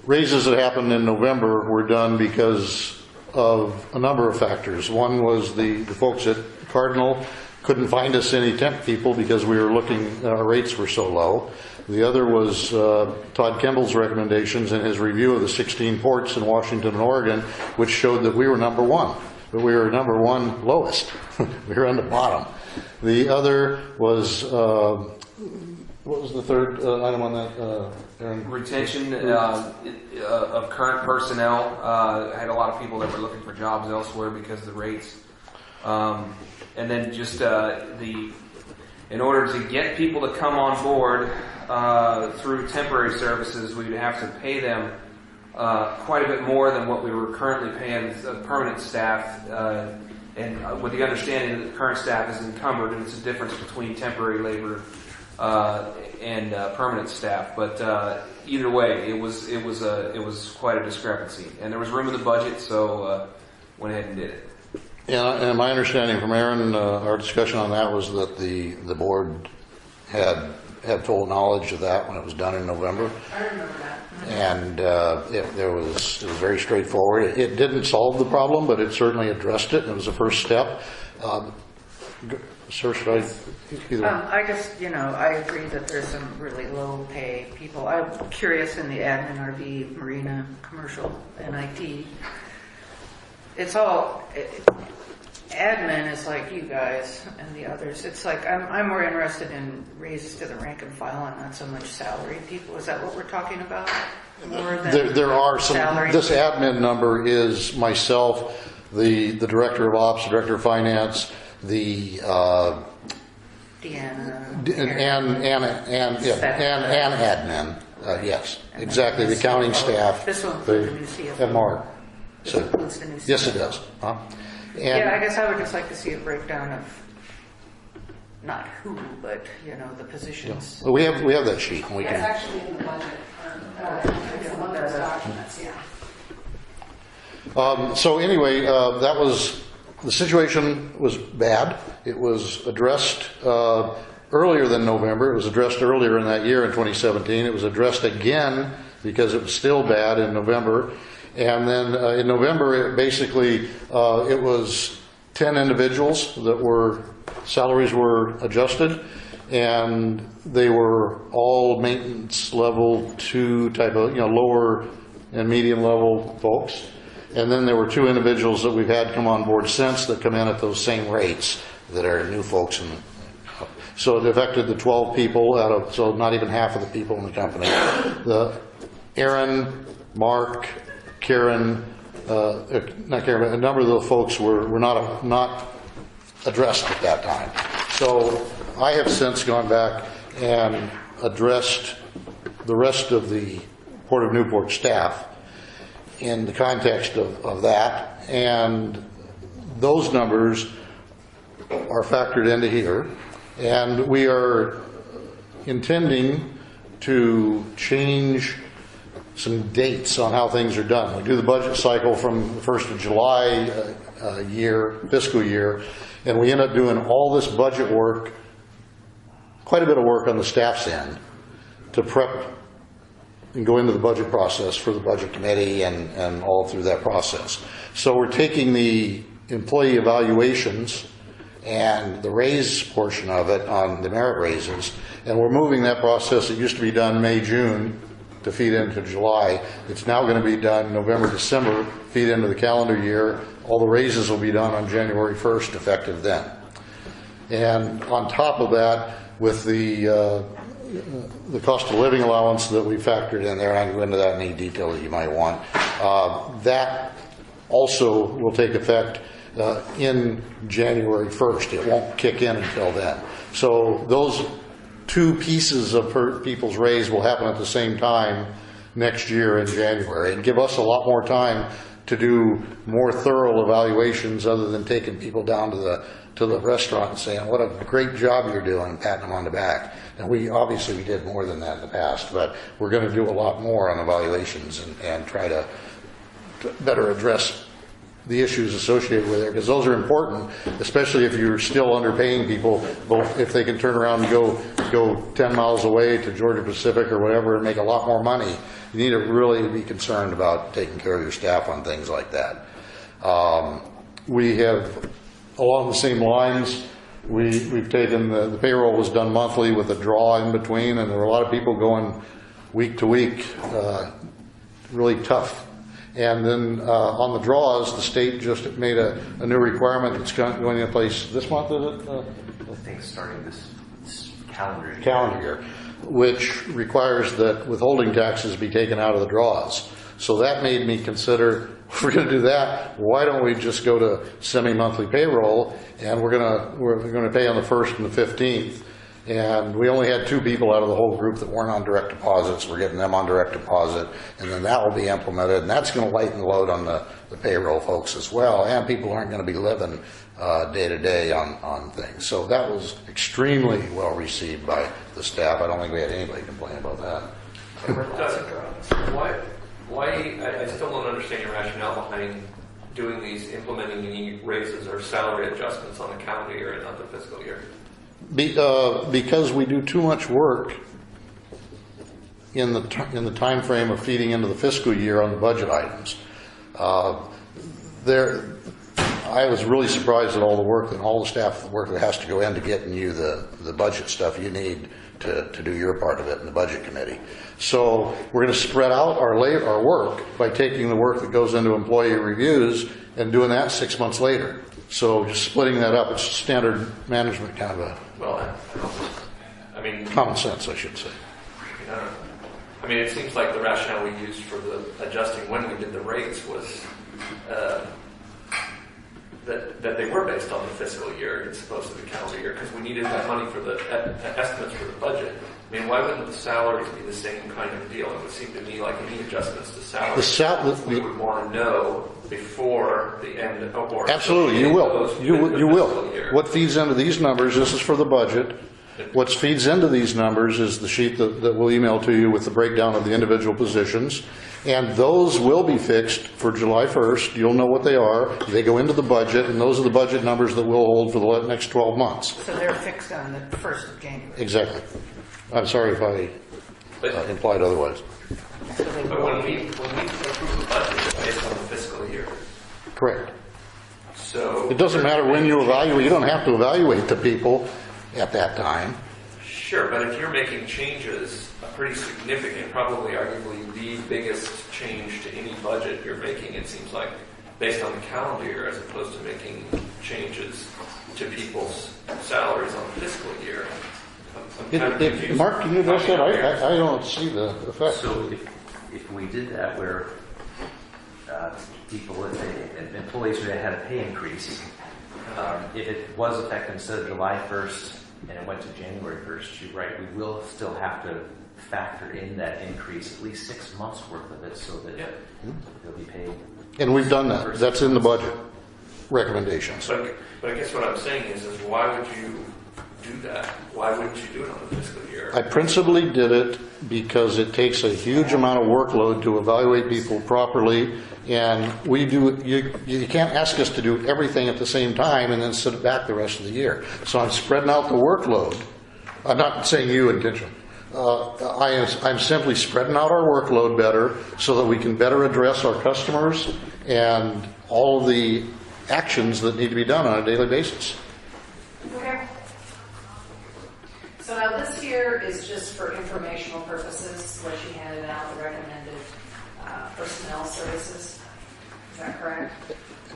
raises that happened in November were done because of a number of factors. One was the folks at Cardinal couldn't find us any temp people because we were looking, our rates were so low. The other was Todd Kimball's recommendations in his review of the 16 ports in Washington and Oregon, which showed that we were number one, but we were number one lowest. We were on the bottom. The other was, what was the third item on that, Aaron? Retention of current personnel. I had a lot of people that were looking for jobs elsewhere because of the rates. And then just in order to get people to come on board through temporary services, we would have to pay them quite a bit more than what we were currently paying permanent staff. And with the understanding that the current staff is encumbered, and it's a difference between temporary labor and permanent staff. But either way, it was quite a discrepancy, and there was room in the budget, so went ahead and did it. And my understanding from Aaron, our discussion on that was that the board had full knowledge of that when it was done in November. I remember that. And it was very straightforward. It didn't solve the problem, but it certainly addressed it. It was a first step. Sir, should I? Either. I just, I agree that there's some really low pay people. I'm curious in the admin, RV, marina, commercial, and IT. It's all, admin is like you guys and the others. It's like, I'm more interested in raises to the rank and file and not so much salaried people. Is that what we're talking about? More than There are some, salary? this admin number is myself, the director of ops, the director of finance, the, Deanna. and admin, yes, exactly, the accounting staff. This will include the new CFO. And Mark. This So, includes the new yes, it CFO. does. Huh? Yeah, I And, guess I would just like to see a breakdown of, not who, but, you know, the positions. we have that sheet, and we It's can, actually in the budget, it's one of those documents, yeah. so anyway, that was, the situation was bad. It was addressed earlier than November. It was addressed earlier in that year in 2017. It was addressed again because it was still bad in November. And then in November, it basically, it was 10 individuals that were, salaries were adjusted, and they were all maintenance level 2 type of, lower and medium level folks. And then there were 2 individuals that we've had come on board since that come in at those same rates that are new folks. And so it affected the 12 people out of, so not even half of the people in the company. Aaron, Mark, Karen, not Karen, but a number of the folks were not addressed at that time. So I have since gone back and addressed the rest of the Port of Newport staff in the context of that, and those numbers are factored into here, and we are intending to change some dates on how things are done. We do the budget cycle from the 1st of July fiscal year, and we end up doing all this budget work, quite a bit of work on the staff's end, to prep and go into the budget process for the budget committee and all through that process. So we're taking the employee evaluations and the raise portion of it on the merit raises, and we're moving that process. It used to be done May, June to feed into July. It's now going to be done November, December, feed into the calendar year. All the raises will be done on January 1st, effective then. And on top of that, with the cost of living allowance that we factored in there, and I can go into that in any detail that you might want, that also will take effect in January 1st. It won't kick in until then. So those 2 pieces of people's raise will happen at the same time next year in January, and give us a lot more time to do more thorough evaluations other than taking people down to the restaurant and saying, what a great job you're doing, patting them on the back. And we did more than that in the past, but we're going to do a lot more on evaluations and try to better address the issues associated with it, because those are important, especially if you're still underpaying people, both if they can turn around and go 10 miles away to Georgia Pacific or whatever and make a lot more money. You need to really be concerned about taking care of your staff on things like that. We have, along the same lines, we've taken the payroll was done monthly with a draw in between, and there were a lot of people going week to week, really tough. And then on the draws, the state just made a new requirement that's going into place this month, is it? I think starting this calendar Year, which requires that withholding taxes be taken out of the draws. So that made me consider, if we're going to do that, why don't we just go to semi-monthly payroll, and we're going to pay on the 1st and the 15th. And we only had 2 people out of the whole group that weren't on direct deposits. We're getting them on direct deposit, and then that will be implemented, and that's going to lighten the load on the payroll folks as well, and people aren't going to be living day to day on things. So that was extremely well received by the staff. I don't think we had anybody complain about that. Why, I still don't understand your rationale behind doing these, implementing any raises or salary adjustments on the calendar year and not the fiscal year. Because we do too much work in the time frame of feeding into the fiscal year on the budget items. I was really surprised at all the work and all the staff work that has to go into getting you the budget stuff you need to do your part of it in the budget committee. So we're going to spread out our work by taking the work that goes into employee reviews and doing that 6 months later. So just splitting that up, it's standard management kind of a Well, I mean, common sense, I should say. I don't know. I mean, it seems like the rationale we used for the adjusting when we did the rates was that they were based on the fiscal year as opposed to the calendar year because we needed that money for the estimates for the budget. I mean, why wouldn't the salaries be the same kind of deal? It would seem to me like any adjustments to salaries, we would want to know before the end of or Absolutely, you will. You will. fiscal year. What feeds into these numbers, this is for the budget. What feeds into these numbers is the sheet that we'll email to you with the breakdown of the individual positions. And those will be fixed for July 1st. You'll know what they are. They go into the budget, and those are the budget numbers that we'll hold for the next 12 months. So they're fixed on the 1st of January. Exactly. I'm sorry if I implied otherwise. So they But will when be- we approve the budget, it's based on the fiscal year. Correct. So It doesn't matter when you evaluate. You don't have to evaluate the people at that time. Sure, but if you're making changes, a pretty significant, probably arguably the biggest change to any budget you're making, it seems like, based on the calendar year, as opposed to making changes to people's salaries on the fiscal year. I'm kind of confused. Mark, can you address that? I don't see the effect. So if we did that where people, employees who had a pay increase, if it was effective instead of July 1st and it went to January 1st, you're right, we will still have to factor in that increase, at least 6 months worth of it, so that they'll be paid. And we've done that. That's in the budget recommendations. But I guess what I'm saying is why would you do that? Why wouldn't you do it on the fiscal year? I principally did it because it takes a huge amount of workload to evaluate people properly, and you can't ask us to do everything at the same time and then sit it back the rest of the year. So I'm spreading out the workload. I'm not saying you intentionally. I'm simply spreading out our workload better so that we can better address our customers and all of the actions that need to be done on a daily basis. Okay. So now this here is just for informational purposes, what you handed out, the recommended personnel services. Is that correct?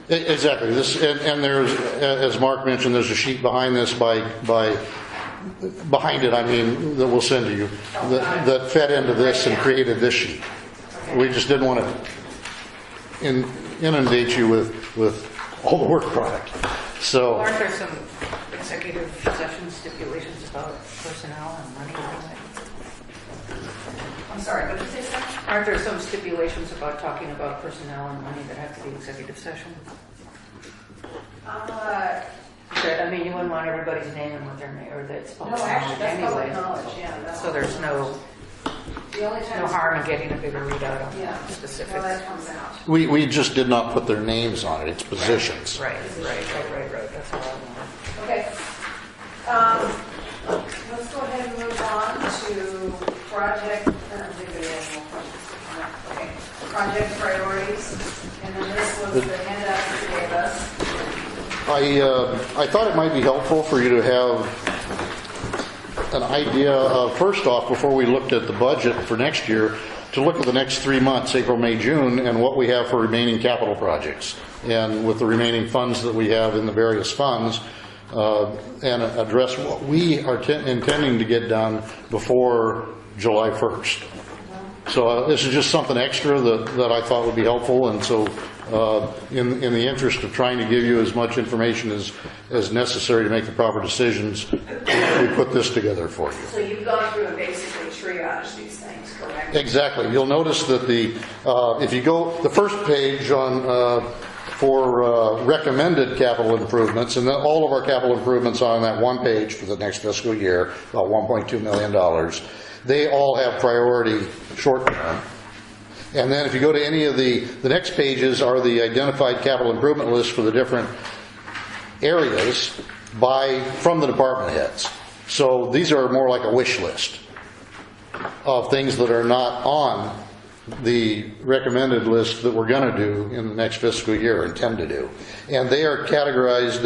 Exactly. This and there's, as Mark mentioned, there's a sheet behind this behind it. I mean, that we'll send to you that fed into this and created this sheet. Okay. We just didn't want to inundate you with all the work product. So. Aren't there some executive session stipulations about personnel and money? I'm sorry, what did you say, sir? Aren't there some stipulations about talking about personnel and money that have to be executive session? I mean, you wouldn't want everybody's name and what their name, or that's No, public actually, knowledge that's anyway. public knowledge, yeah. That's So there's no the only time harm in getting a bigger readout on Yeah, specifics. well, that comes out. We just did not put their names on it. It's positions. Right. That's all I want. Okay. Let's go ahead and move on to project, okay, project priorities. And then this was the handout you gave us. I thought it might be helpful for you to have an idea of, first off, before we looked at the budget for next year, to look at the next 3 months, April, May, June, and what we have for remaining capital projects. And with the remaining funds that we have in the various funds, and address what we are intending to get done before July 1st. So this is just something extra that I thought would be helpful, and so in the interest of trying to give you as much information as necessary to make the proper decisions, we put this together for you. So you've gone through and basically triaged these things, correct? Exactly. You'll notice that if you go the first page on for recommended capital improvements, and then all of our capital improvements on that one page for the next fiscal year, about $1.2 million, they all have priority short term. And then if you go to any of the next pages are the identified capital improvement lists for the different areas from the department heads. So these are more like a wish list of things that are not on the recommended list that we're going to do in the next fiscal year, intend to do. And they are categorized,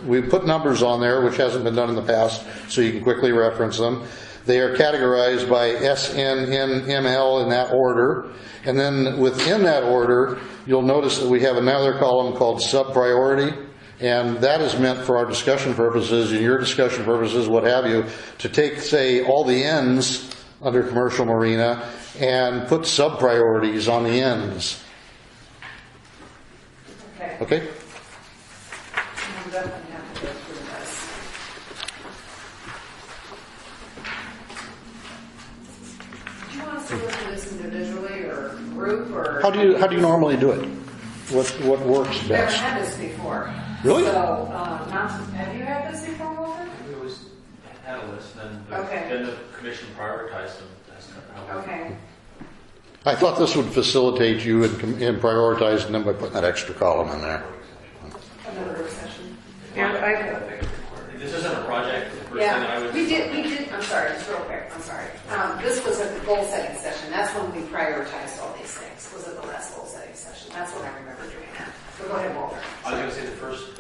we put numbers on there, which hasn't been done in the past, so you can quickly reference them. They are categorized by SN, N, ML in that order. And then within that order, you'll notice that we have another column called sub-priority. And that is meant for our discussion purposes and your discussion purposes, what have you, to take, say, all the ends under commercial marina and put sub-priorities on the ends. Okay. Okay? I'm definitely have to go through this. Do you want us to look at this individually or group or? How do you normally do it? What works Never best? had this before. Really? So, have you had this before, Walter? We always had a list, then Okay. then the commission prioritized them. That's how we- Okay. I thought this would facilitate you in prioritizing them by putting that extra column in there. Another work session. Yeah, This isn't a project, the first thing I Yeah, would. we did, I'm sorry, just real quick, I'm sorry. This was at the goal setting session, that's when we prioritized all these things, was at the last goal setting session, that's when I remember doing that. So go ahead, Walter. I was going to say the first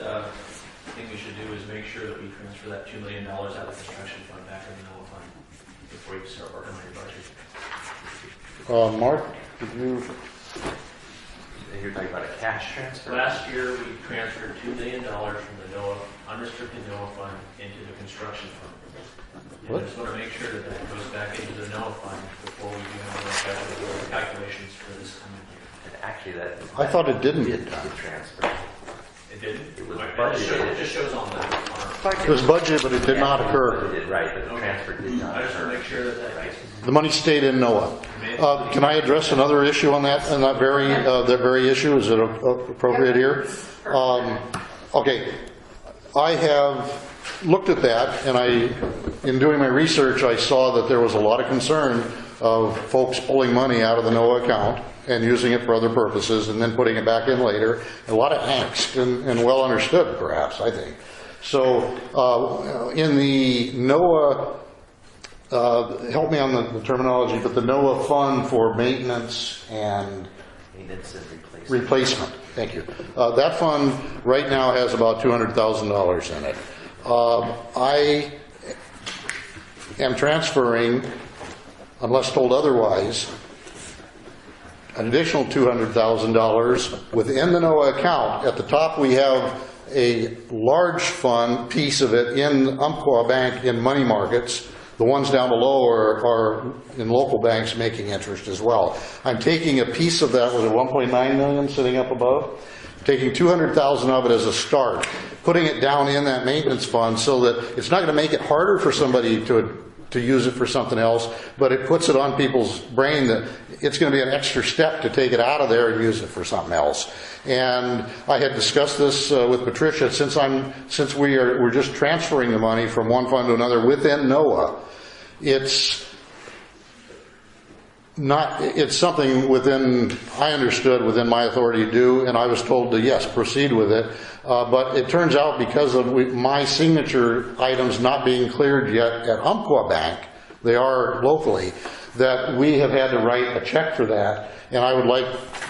thing we should do is make sure that we transfer that $2 million out of the construction fund back in the NOAA fund before you start working on your budget. Mark, did you? You're talking about a cash transfer? Last year, we transferred $2 million from the NOAA, unrestricted NOAA fund into the construction fund. And What? I just want to make sure that that goes back into the NOAA fund before we do any calculations for this coming year. And actually, that I thought it didn't did get done. the transfer. It didn't? It was It just shows on our. It was budgeted, but it did not It occur. did, right, but the transfer did not I just want to occur. make sure that that gets. The money stayed in NOAA. Can I address another issue on that very issue? Is it appropriate here? Okay, I have looked at that, and in doing my research, I saw that there was a lot of concern of folks pulling money out of the NOAA account and using it for other purposes and then putting it back in later. A lot of angst, and well understood, perhaps, I think. So in the NOAA, help me on the terminology, but the NOAA fund for maintenance and Maintenance and replacement. replacement, thank you. That fund right now has about $200,000 in it. I am transferring, unless told otherwise, an additional $200,000 within the NOAA account. At the top, we have a large fund piece of it in Umpqua Bank in money markets. The ones down below are in local banks making interest as well. I'm taking a piece of that, was it 1.9 million sitting up above? Taking 200,000 of it as a start, putting it down in that maintenance fund so that it's not going to make it harder for somebody to use it for something else, but it puts it on people's brain that it's going to be an extra step to take it out of there and use it for something else. And I had discussed this with Patricia, since we're just transferring the money from one fund to another within NOAA. It's something I understood within my authority to do, and I was told to, yes, proceed with it. But it turns out because of my signature items not being cleared yet at Umpqua Bank, they are locally, that we have had to write a check for that, and I would like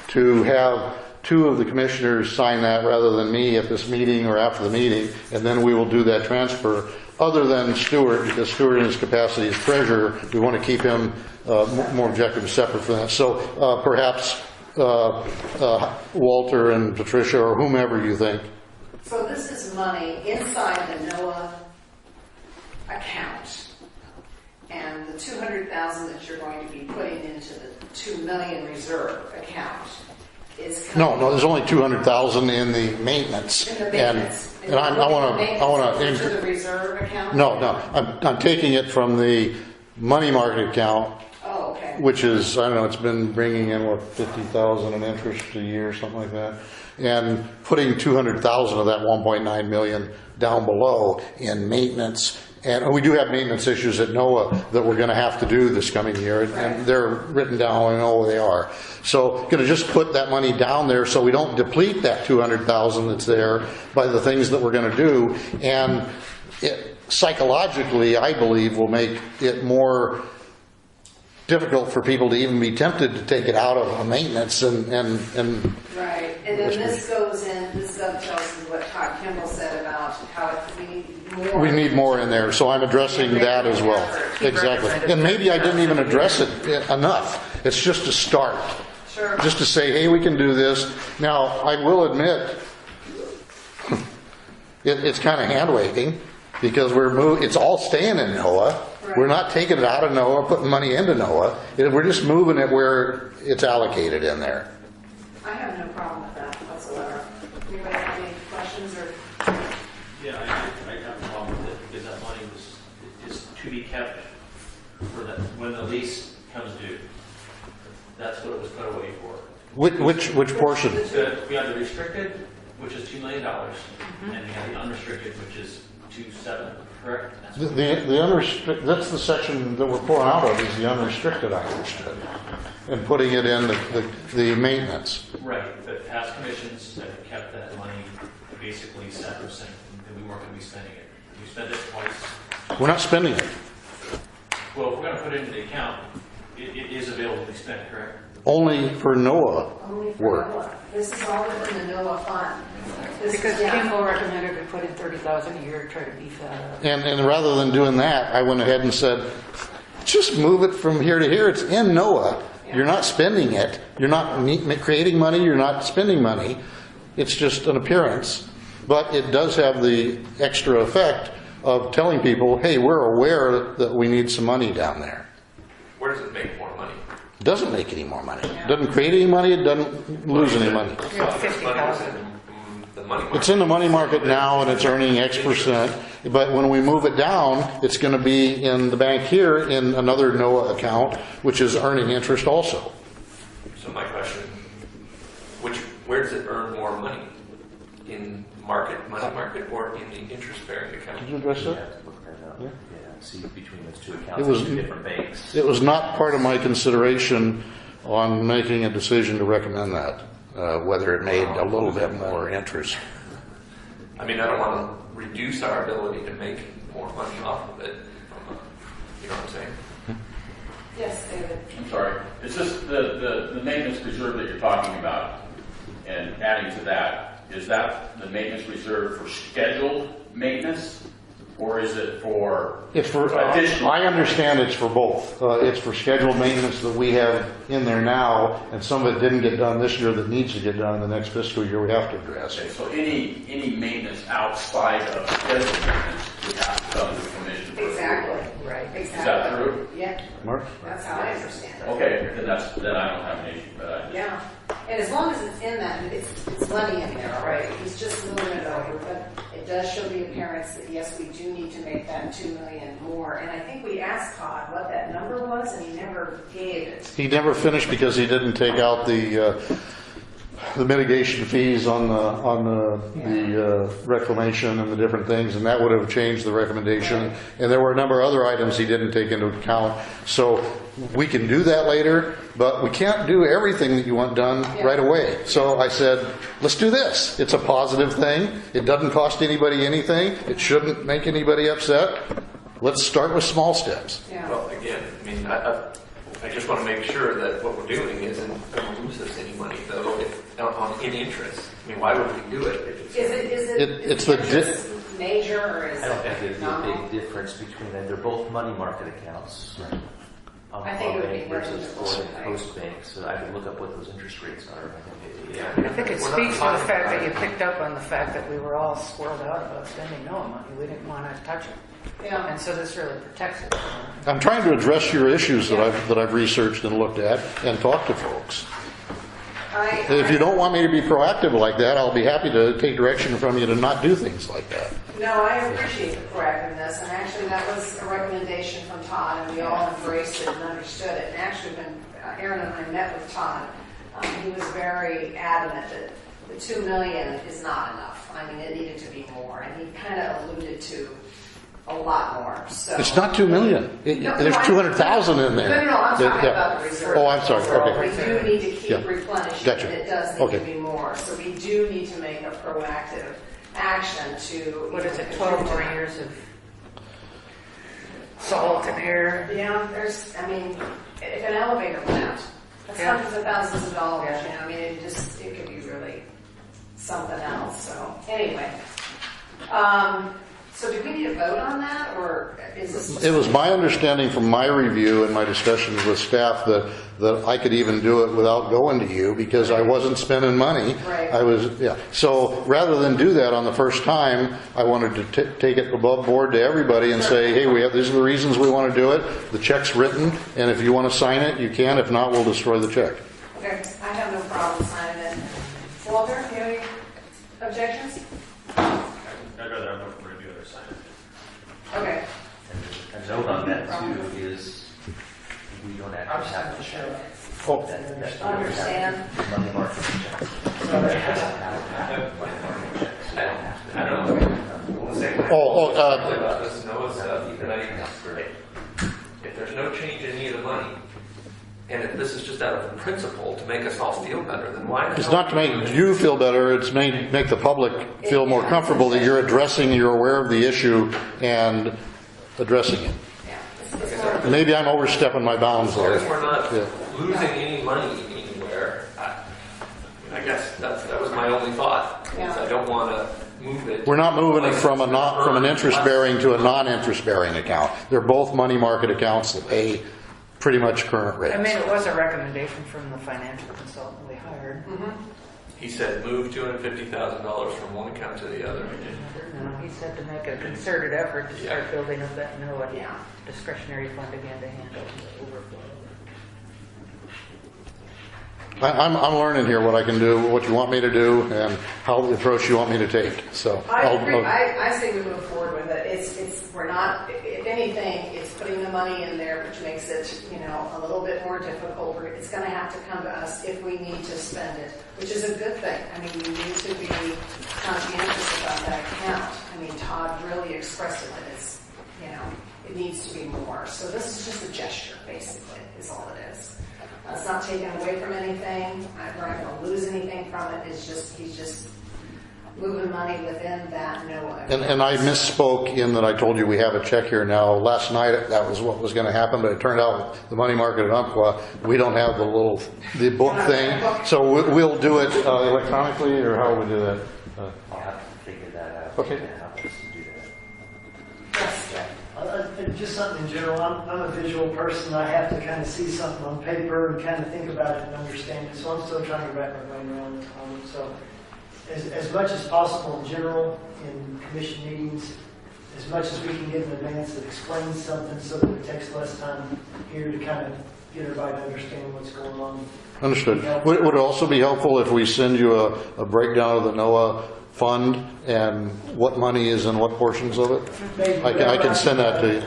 to have two of the commissioners sign that rather than me at this meeting or after the meeting, and then we will do that transfer. Other than Stuart, because Stuart in his capacity as treasurer, we want to keep him more objective and separate from that. So perhaps Walter and Patricia or whomever you think. So this is money inside the NOAA account. And the 200,000 that you're going to be putting into the 2 million reserve account is coming. No, there's only 200,000 in the maintenance. In the maintenance. And I want to Into the reserve account? No, I'm taking it from the money market account, Oh, okay. which is, I don't know, it's been bringing in, what, 50,000 in interest a year, something like that, and putting 200,000 of that 1.9 million down below in maintenance. And we do have maintenance issues at NOAA that we're going to have to do this coming year, and they're written down, I know they are. So going to just put that money down there so we don't deplete that 200,000 that's there by the things that we're going to do. And it, psychologically, I believe, will make it more difficult for people to even be tempted to take it out of a maintenance and Right, and then this goes in, this dovetails with what Todd Kimball said about how we need more in there, so I'm addressing that as well. Exactly. And maybe I didn't even address it enough. It's just a start. Sure. Just to say, hey, we can do this. Now, I will admit, it's kind of hand waving because it's all staying in NOAA. Right. We're not taking it out of NOAA, putting money into NOAA. We're just moving it where it's allocated in there. I have no problem with that whatsoever. Anybody have any questions or? Yeah, I have a problem with it because that money is to be kept for that, when the lease comes due. That's what it was put away for. Which portion? We have the restricted, which is $2 million, and we have the unrestricted, which is 2.7, correct? The unrestricted, that's the section that we're pulling out of, is the unrestricted, I understood, and putting it in the maintenance. Right, but past commissions have kept that money basically sacrosanct, and we weren't going to be spending it. We spent it twice. We're not spending it. Well, if we're going to put it into the account, it is available to be spent, correct? Only for NOAA Only for work. NOAA. This is all within the NOAA fund. Because Kimball recommended we put in $30,000 a year to try to beef that up. And rather than doing that, I went ahead and said, just move it from here to here. It's in NOAA. You're not spending it. You're not creating money. You're not spending money. It's just an appearance. But it does have the extra effect of telling people, hey, we're aware that we need some money down there. Where does it make more money? It doesn't make any more money. It doesn't create any money. It doesn't lose any money. Yeah, 50,000. The money market. It's in the money market now and it's earning X%. But when we move it down, it's going to be in the bank here in another NOAA account, which is earning interest also. So my question, where does it earn more money? In money market, or in the interest-bearing account? Did you address You that? have to look that up. Yeah. Yeah, see between those two It accounts, was- two different banks. It was not part of my consideration on making a decision to recommend that, whether it made a little bit more interest. I mean, I don't want to reduce our ability to make more money off of it. You know what I'm saying? Yes, David. I'm sorry. It's just the maintenance reserve that you're talking about and adding to that. Is that the maintenance reserve for scheduled maintenance or is it for It's for, additional? I understand it's for both. It's for scheduled maintenance that we have in there now, and some of it didn't get done this year that needs to get done in the next fiscal year we have to address. Okay, so any maintenance outside of scheduled maintenance would have to come to the commission. for Exactly. Right. Exactly. Is that true? Yeah, Mark? that's how I understand it. Okay, then I don't have an issue, but I just. Yeah, and as long as it's in that, it's money in there, right? He's just moving it over, but it does show the appearance that yes, we do need to make that 2 million more. And I think we asked Todd what that number was, and he never gave it. He never finished because he didn't take out the mitigation fees on the reclamation and the different things, and that would have changed the recommendation. And there were a number of other items he didn't take into account. So we can do that later, but we can't do everything that you want done right away. So I said, let's do this. It's a positive thing. It doesn't cost anybody anything. It shouldn't make anybody upset. Let's start with small steps. Yeah. Well, again, I mean, I just want to make sure that what we're doing isn't going to lose us any money, though, in interest. I mean, why would we do it? It's the interest major or is I don't think it there'd be a nominal? big difference between them. They're both money market accounts. I think it would be Bank versus negligible, Florida right? Coast Bank, so I can look up what those interest rates are. I think it speaks to the fact that you picked up on the fact that we were all squirreled out about spending NOAA money. We didn't want to touch it. Yeah. And so this really protects it. I'm trying to address your issues that I've researched and looked at and talked to folks. If you don't want me to be proactive like that, I'll be happy to take direction from you to not do things like that. No, I appreciate the proactiveness, and actually that was a recommendation from Todd, and we all embraced it and understood it. And actually, when Aaron and I met with Todd, he was very adamant that the 2 million is not enough. I mean, it needed to be more, and he kind of alluded to a lot more. So It's not 2 million. There's 200,000 in there. No, I'm talking Yeah. about the reserve. Oh, I'm sorry. We Okay. do need to keep Yeah. replenishing, Gotcha. and it does need Okay. to be more. So we do need to make a proactive action to. What is it, 12 more years of salt and air? Yeah, if an elevator went out, that's Yeah. hundreds of thousands of dollars, Yeah. you know, I mean, it could be really something else, so, anyway. So do we need to vote on that, or is this just? It was my understanding from my review and my discussions with staff that I could even do it without going to you because I wasn't spending money. Right. I was, yeah. So rather than do that on the first time, I wanted to take it above board to everybody and say, hey, these are the reasons we want to do it. The check's written, and if you want to sign it, you can. If not, we'll destroy the check. Okay, I have no problem signing it. Walter, you have any objections? I'd rather have a review or sign it. Okay. And a note on that too is we don't actually have to show Oh. that. Understand. Money market checks. I don't know. Oh, This NOAA stuff, if there's no change in any of the money, and if this is just out of principle to make us all feel better, then why? It's not to make you feel better, it's make the public feel more comfortable that you're aware of the issue and addressing it. Yeah. It's more- Maybe I'm overstepping my bounds As long there. as we're not Yeah. losing any money anywhere, I guess that was my only thought. Is Yeah. I don't want to move it. We're not moving it from an interest bearing to a non-interest bearing account. They're both money market accounts that pay pretty much current rates. I mean, it was a recommendation from the financial consultant we hired. He said move $250,000 from one account to the other. He said to make a concerted effort to start building up that NOAA Yeah. discretionary fund again to handle the overflow. I'm learning here what I can do, what you want me to do, and how the approach you want me to take. So I agree. I say we move forward with it. We're not, if anything, it's putting the money in there, which makes it, a little bit more difficult. It's going to have to come to us if we need to spend it, which is a good thing. I mean, we need to be conscientious about that account. I mean, Todd really expressed it that it's, it needs to be more. So this is just a gesture, basically, is all it is. It's not taken away from anything. We're not going to lose anything from it. He's just moving money within that NOAA. And I misspoke in that I told you we have a check here now. Last night that was what was going to happen, but it turned out the money market at Umpqua, we don't have the book thing. So we'll do it electronically, or how will we do that? I'll have to figure that out. Okay. And how best to do that. Yes, Jeff. Just something in general, I'm a visual person, I have to kind of see something on paper and kind of think about it and understand it, so I'm still trying to wrap my brain around it. So as much as possible in general, in commission meetings, as much as we can get in advance that explains something so that it takes less time here to kind of get everybody to understand what's going on. Understood. Would it also be helpful if we send you a breakdown of the NOAA fund and what money is in what portions of it? Maybe. I can send that to you.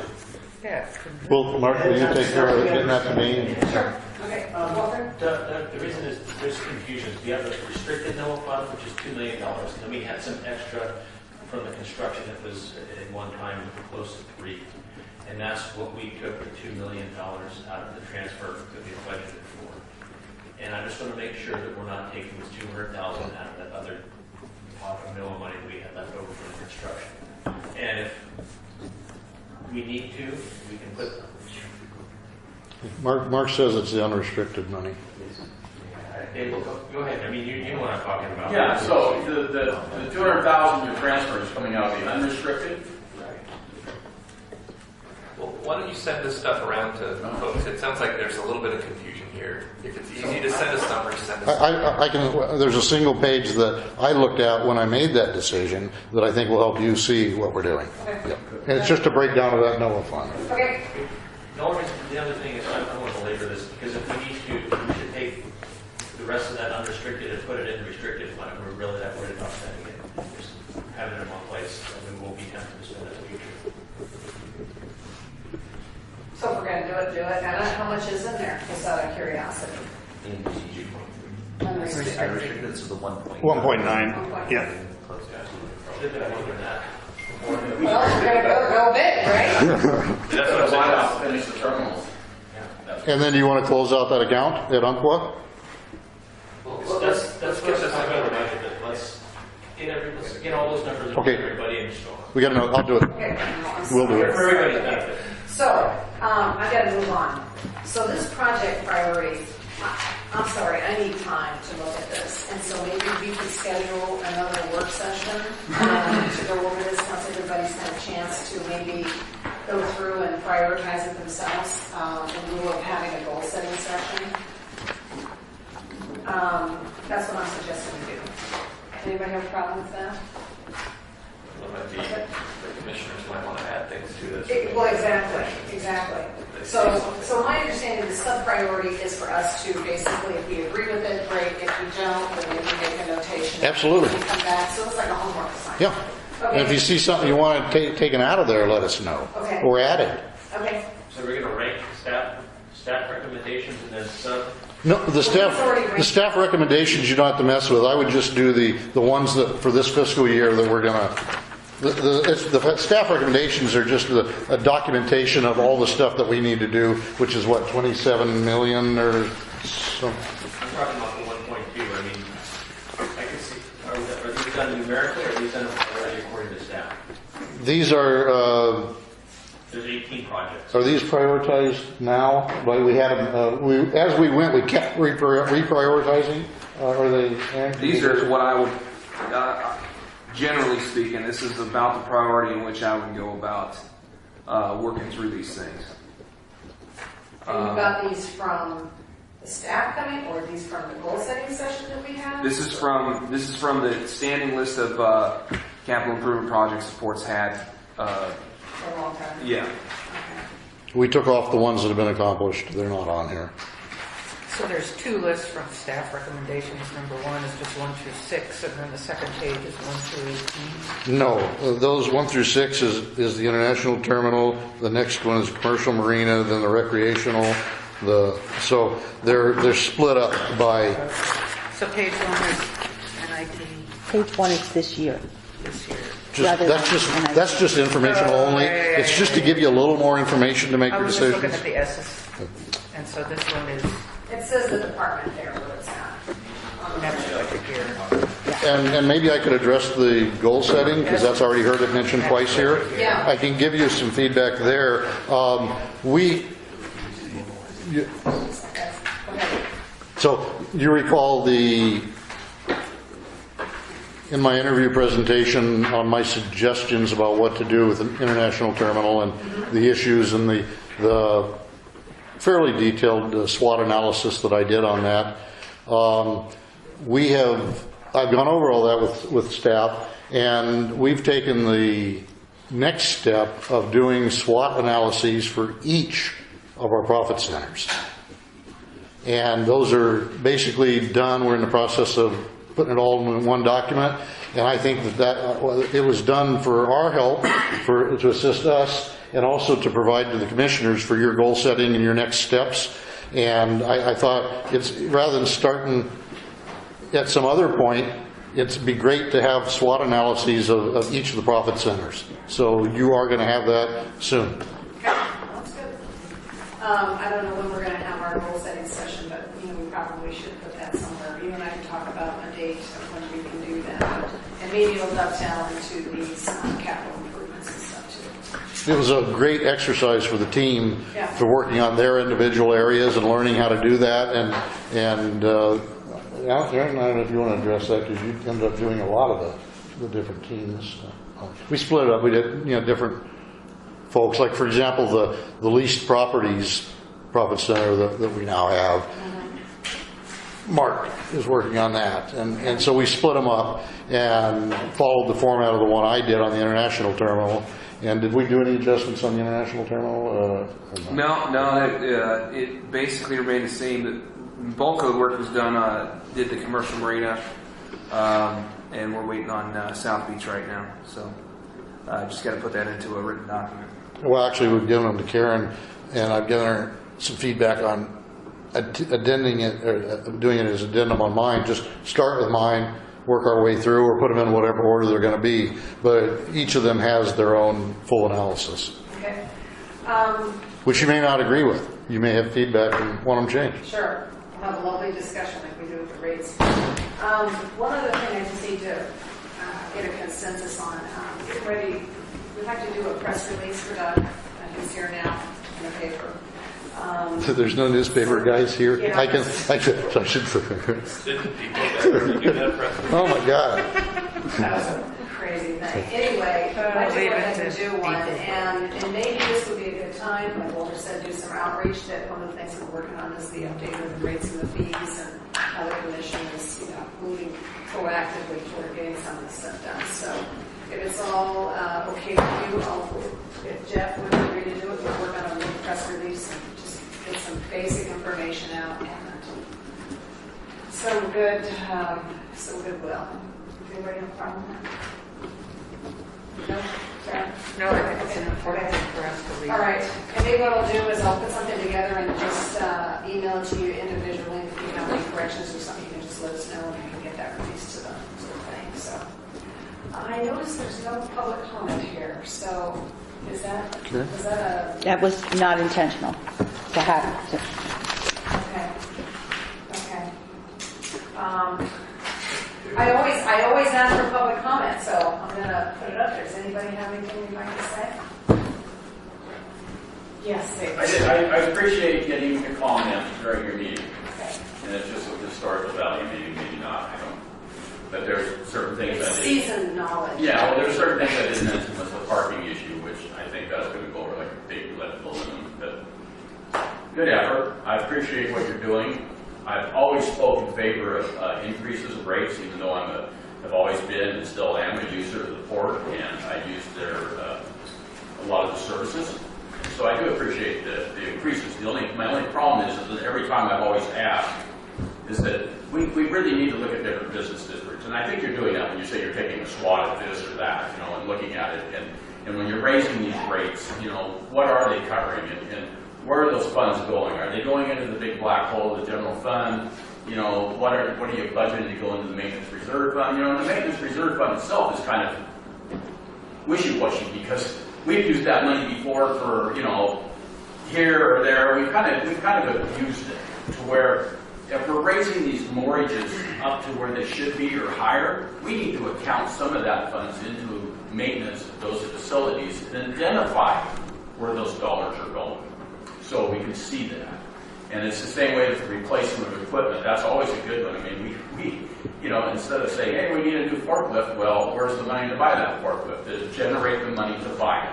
Yeah. Well, Mark, will you take care of getting that to me? Sure. Okay. Walter? The reason is there's confusion. We have a restricted NOAA fund, which is $2 million, and then we had some extra from the construction that was at one time close to $3 million. And that's what we took the $2 million out of the transfer that we budgeted for. And I just want to make sure that we're not taking this $200,000 out of that other pot of NOAA money that we had left over for the construction. And if we need to, we can put. Mark says it's the unrestricted money. Hey, well, go ahead. I mean, you know what I'm talking about. Yeah, so the 200,000 you're transferring is coming out of the unrestricted? Well, why don't you send this stuff around to folks? It sounds like there's a little bit of confusion here. If it's easy to send us numbers, send us I can. There's a single page that I looked at when I made that decision that I think will help you see what we're doing. Yep. And it's just a breakdown of that NOAA fund. Okay. The other thing is, I don't want to belabor this, because if we need to, we should take the rest of that unrestricted and put it in the restricted fund. We're really that worried about spending it. Just have it in one place, and we won't be tempted to spend it in the future. So if we're going to do it. I don't know how much is in there, just out of curiosity. In strategic I Unrestricted. restricted it to the 1.9. 1.9. Yeah. Close to Should have been more than that. Well, we're going to go big, right? That's what I want to finish the terminal. And then you want to close out that account at Umpqua? Let's get this together, but let's get all those numbers Okay. for everybody and so on. We got to know. I'll do it. Okay. We'll do it. For everybody's benefit. So, I got to move on. So this project priorities, I'm sorry, I need time to look at this. and so maybe we could schedule another work session to go over this once everybody's had a chance to maybe go through and prioritize it themselves in lieu of having a goal-setting session. That's what I'm suggesting we do. Anybody have a problem with that? Well, the commissioners might want to add things to this. Well, exactly. So my understanding, the sub-priority is for us to basically, if we agree with it, great. If we don't, then we can make a notation. Absolutely. And come back. So it's like a homework assignment. Yeah. Okay. And if you see something you want to taken out of there, let us know. Okay. Or added. Okay. So we're going to rank staff recommendations and then sub. No, the staff recommendations you don't have to mess with. I would just do the ones that for this fiscal year that we're gonna. The staff recommendations are just a documentation of all the stuff that we need to do, which is what, 27 million or something. I'm talking about the 1.2. I mean, I can see. Are these done numerically, or are these done already according to staff? These are. There's 18 projects. Are these prioritized now? Like we had them, as we went, we kept reprioritizing. Are they? These are what I would, generally speaking, this is about the priority in which I would go about working through these things. And you got these from the staff coming, or these from the goal-setting session that we had? This is from the standing list of capital improvement project supports had. For a long time. Yeah. Okay. We took off the ones that have been accomplished. They're not on here. So there's two lists from staff recommendations. Number one is just 1 through 6, and then the second page is 1 through 18. No, those 1 through 6 is the international terminal. The next one is commercial marina, then the recreational. So they're split up by. So page 1 is NIT Page 1 is this year. this year. That's just informational only. yeah, It's just to give you a little more information to make I your was just looking decisions. at the S's. And so this one is It says the department there, but it's not. next budget year. And maybe I could address the goal setting, because that's already heard it mentioned twice here. Yeah. I can give you some feedback there. So you recall in my interview presentation on my suggestions about what to do with an international terminal and the issues and the fairly detailed SWOT analysis that I did on that. I've gone over all that with staff, and we've taken the next step of doing SWOT analyses for each of our profit centers. And those are basically done. We're in the process of putting it all in one document. And I think that it was done for our help, to assist us, and also to provide to the commissioners for your goal setting and your next steps. And I thought it's, rather than starting at some other point, it'd be great to have SWOT analyses of each of the profit centers. So you are going to have that soon. Okay, that's good. I don't know when we're going to have our goal setting session, but we probably should put that somewhere. You and I can talk about a date of when we can do that, and maybe it'll dovetail into these capital improvements and stuff too. It was a great exercise for the team Yeah. for working on their individual areas and learning how to do that. And Aaron, I don't know if you want to address that, because you ended up doing a lot of the different teams. We split it up. We did different folks. Like, for example, the leased properties profit center that we now have. Mark is working on that, and so we split them up and followed the format of the one I did on the international terminal. And did we do any adjustments on the international terminal? No, it basically remained the same. The bulk of the work was done, did the commercial marina, and we're waiting on South Beach right now. So just got to put that into a written document. Well, actually, we've given them to Karen, and I've given her some feedback on addending it, or doing it as addendum on mine. Just start with mine, work our way through, or put them in whatever order they're going to be. But each of them has their own full analysis, Okay. which you may not agree with. You may have feedback and want them changed. Sure. We'll have a lovely discussion like we do with the rates. One other thing I just need to get a consensus on. Get ready. We'd like to do a press release for Doug. He's here now in the paper. There's no newspaper guys here. Yeah. I should. Didn't people Oh, my God. That was a crazy thing. Anyway, I just leave went it ahead and to do one, people. and maybe this would be a good time, like Walter said, do some outreach. That one of the things we're working on is the update of the rates and the fees, and how the commission is, moving proactively toward getting some of this stuff done. So if it's all okay with you, if Jeff would agree to do it, we'll work on a little press release and just get some basic information out and some goodwill. Does anybody have a problem with that? No? Sarah? No, I think it's an important thing for us to leave. All right, and maybe what I'll do is I'll put something together and just email it to you individually. If you have any corrections or something, you can just let us know and we can get that released to the thing. So I noticed there's no public comment here. So is that a That was not intentional to happen. okay? I always ask for public comment, so I'm gonna put it up there. Does anybody have anything you'd like to say? Yes, Dave. I appreciate getting to comment during your meeting. Okay. And it's just a historical value, maybe not, I don't. But there's certain things It's I didn't. seasoned knowledge. Yeah, well, there's certain things I didn't mention was the parking issue, which I think that's going to go over like a big lead balloon. But good effort. I appreciate what you're doing. I've always spoken in favor of increases of rates, even though I've always been and still am a user of the port, and I use a lot of the services. So I do appreciate the increases. My only problem is that every time I've always asked is that we really need to look at different business districts. And I think you're doing that when you say you're taking a swat at this or that, and looking at it. And when you're raising these rates, what are they covering? And where are those funds going? Are they going into the big black hole, the general fund? What are you budgeting to go into the maintenance reserve fund? The maintenance reserve fund itself is kind of wishy-washy because we've used that money before for, here or there. We've kind of abused it to where if we're raising these mortgages up to where they should be or higher, we need to account some of that funds into maintenance of those facilities and identify where those dollars are going so we can see that. And it's the same way with the replacement of equipment. That's always a good one. I mean, we instead of saying, hey, we need a new forklift, well, where's the money to buy that forklift? To generate the money to buy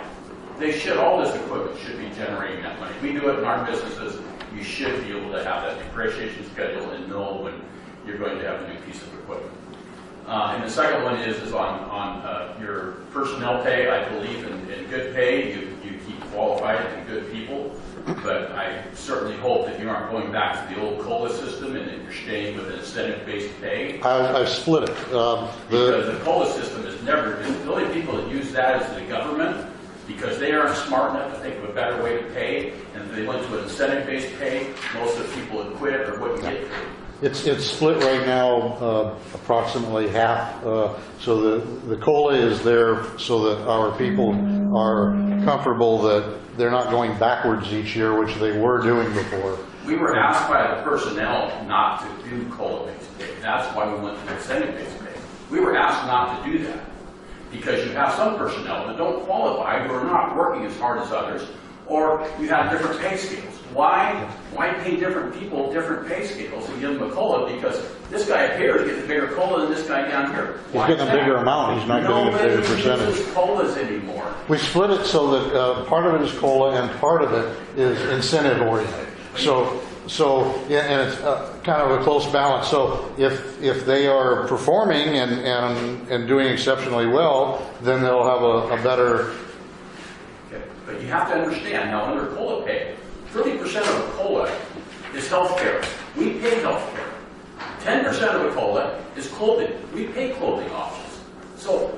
it. All this equipment should be generating that money. We do it in our businesses. You should be able to have that depreciation schedule and know when you're going to have a new piece of equipment. And the second one is on your personnel pay. I believe in good pay. You keep qualified and good people. But I certainly hope that you aren't going back to the old COLA system and that you're staying with an incentive-based pay. I split it. Because the COLA system has never been, the only people that use that is the government, because they aren't smart enough to think of a better way to pay, and if they went to an incentive-based pay, most of the people would quit or wouldn't get paid. It's split right now, approximately half. So the COLA is there so that our people are comfortable that they're not going backwards each year, which they were doing before. We were asked by the personnel not to do COLA-based pay. That's why we went to incentive-based pay. We were asked not to do that because you have some personnel that don't qualify, who are not working as hard as others, or you have different pay scales. Why pay different people different pay scales and give them a COLA? Because this guy up here is getting a bigger COLA than this guy down here. He's getting a bigger amount. He's not getting a bigger percentage. Nobody uses COLAs anymore. We split it so that part of it is COLA and part of it is incentive oriented. So yeah, and it's kind of a close balance. So if they are performing and doing exceptionally well, then they'll have a better. Okay. But you have to understand now under COLA pay, 30% of a COLA is health care. We pay health care. 10% of a COLA is clothing. We pay clothing options. So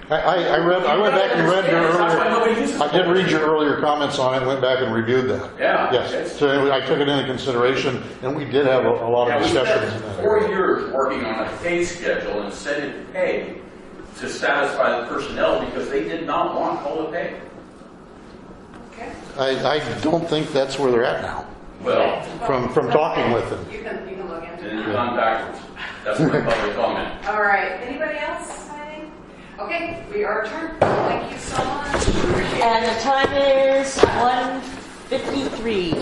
I went back and read your That's why nobody earlier. uses I did COLA. read your earlier comments on it. Went back and reviewed that. Yeah. Yes. So I took it into consideration, and we did have a lot of We discussions. spent in that 4 area. years working on a pay schedule and incentive pay to satisfy the personnel because they did not want COLA pay. Okay. I don't think that's where they're at now. Well, From talking with them. You can look into then it. you've gone backwards. That's my public comment. All right. Anybody else? Anything? Okay, we are adjourned. Thank you so much. Appreciate it. And the time is 1:53.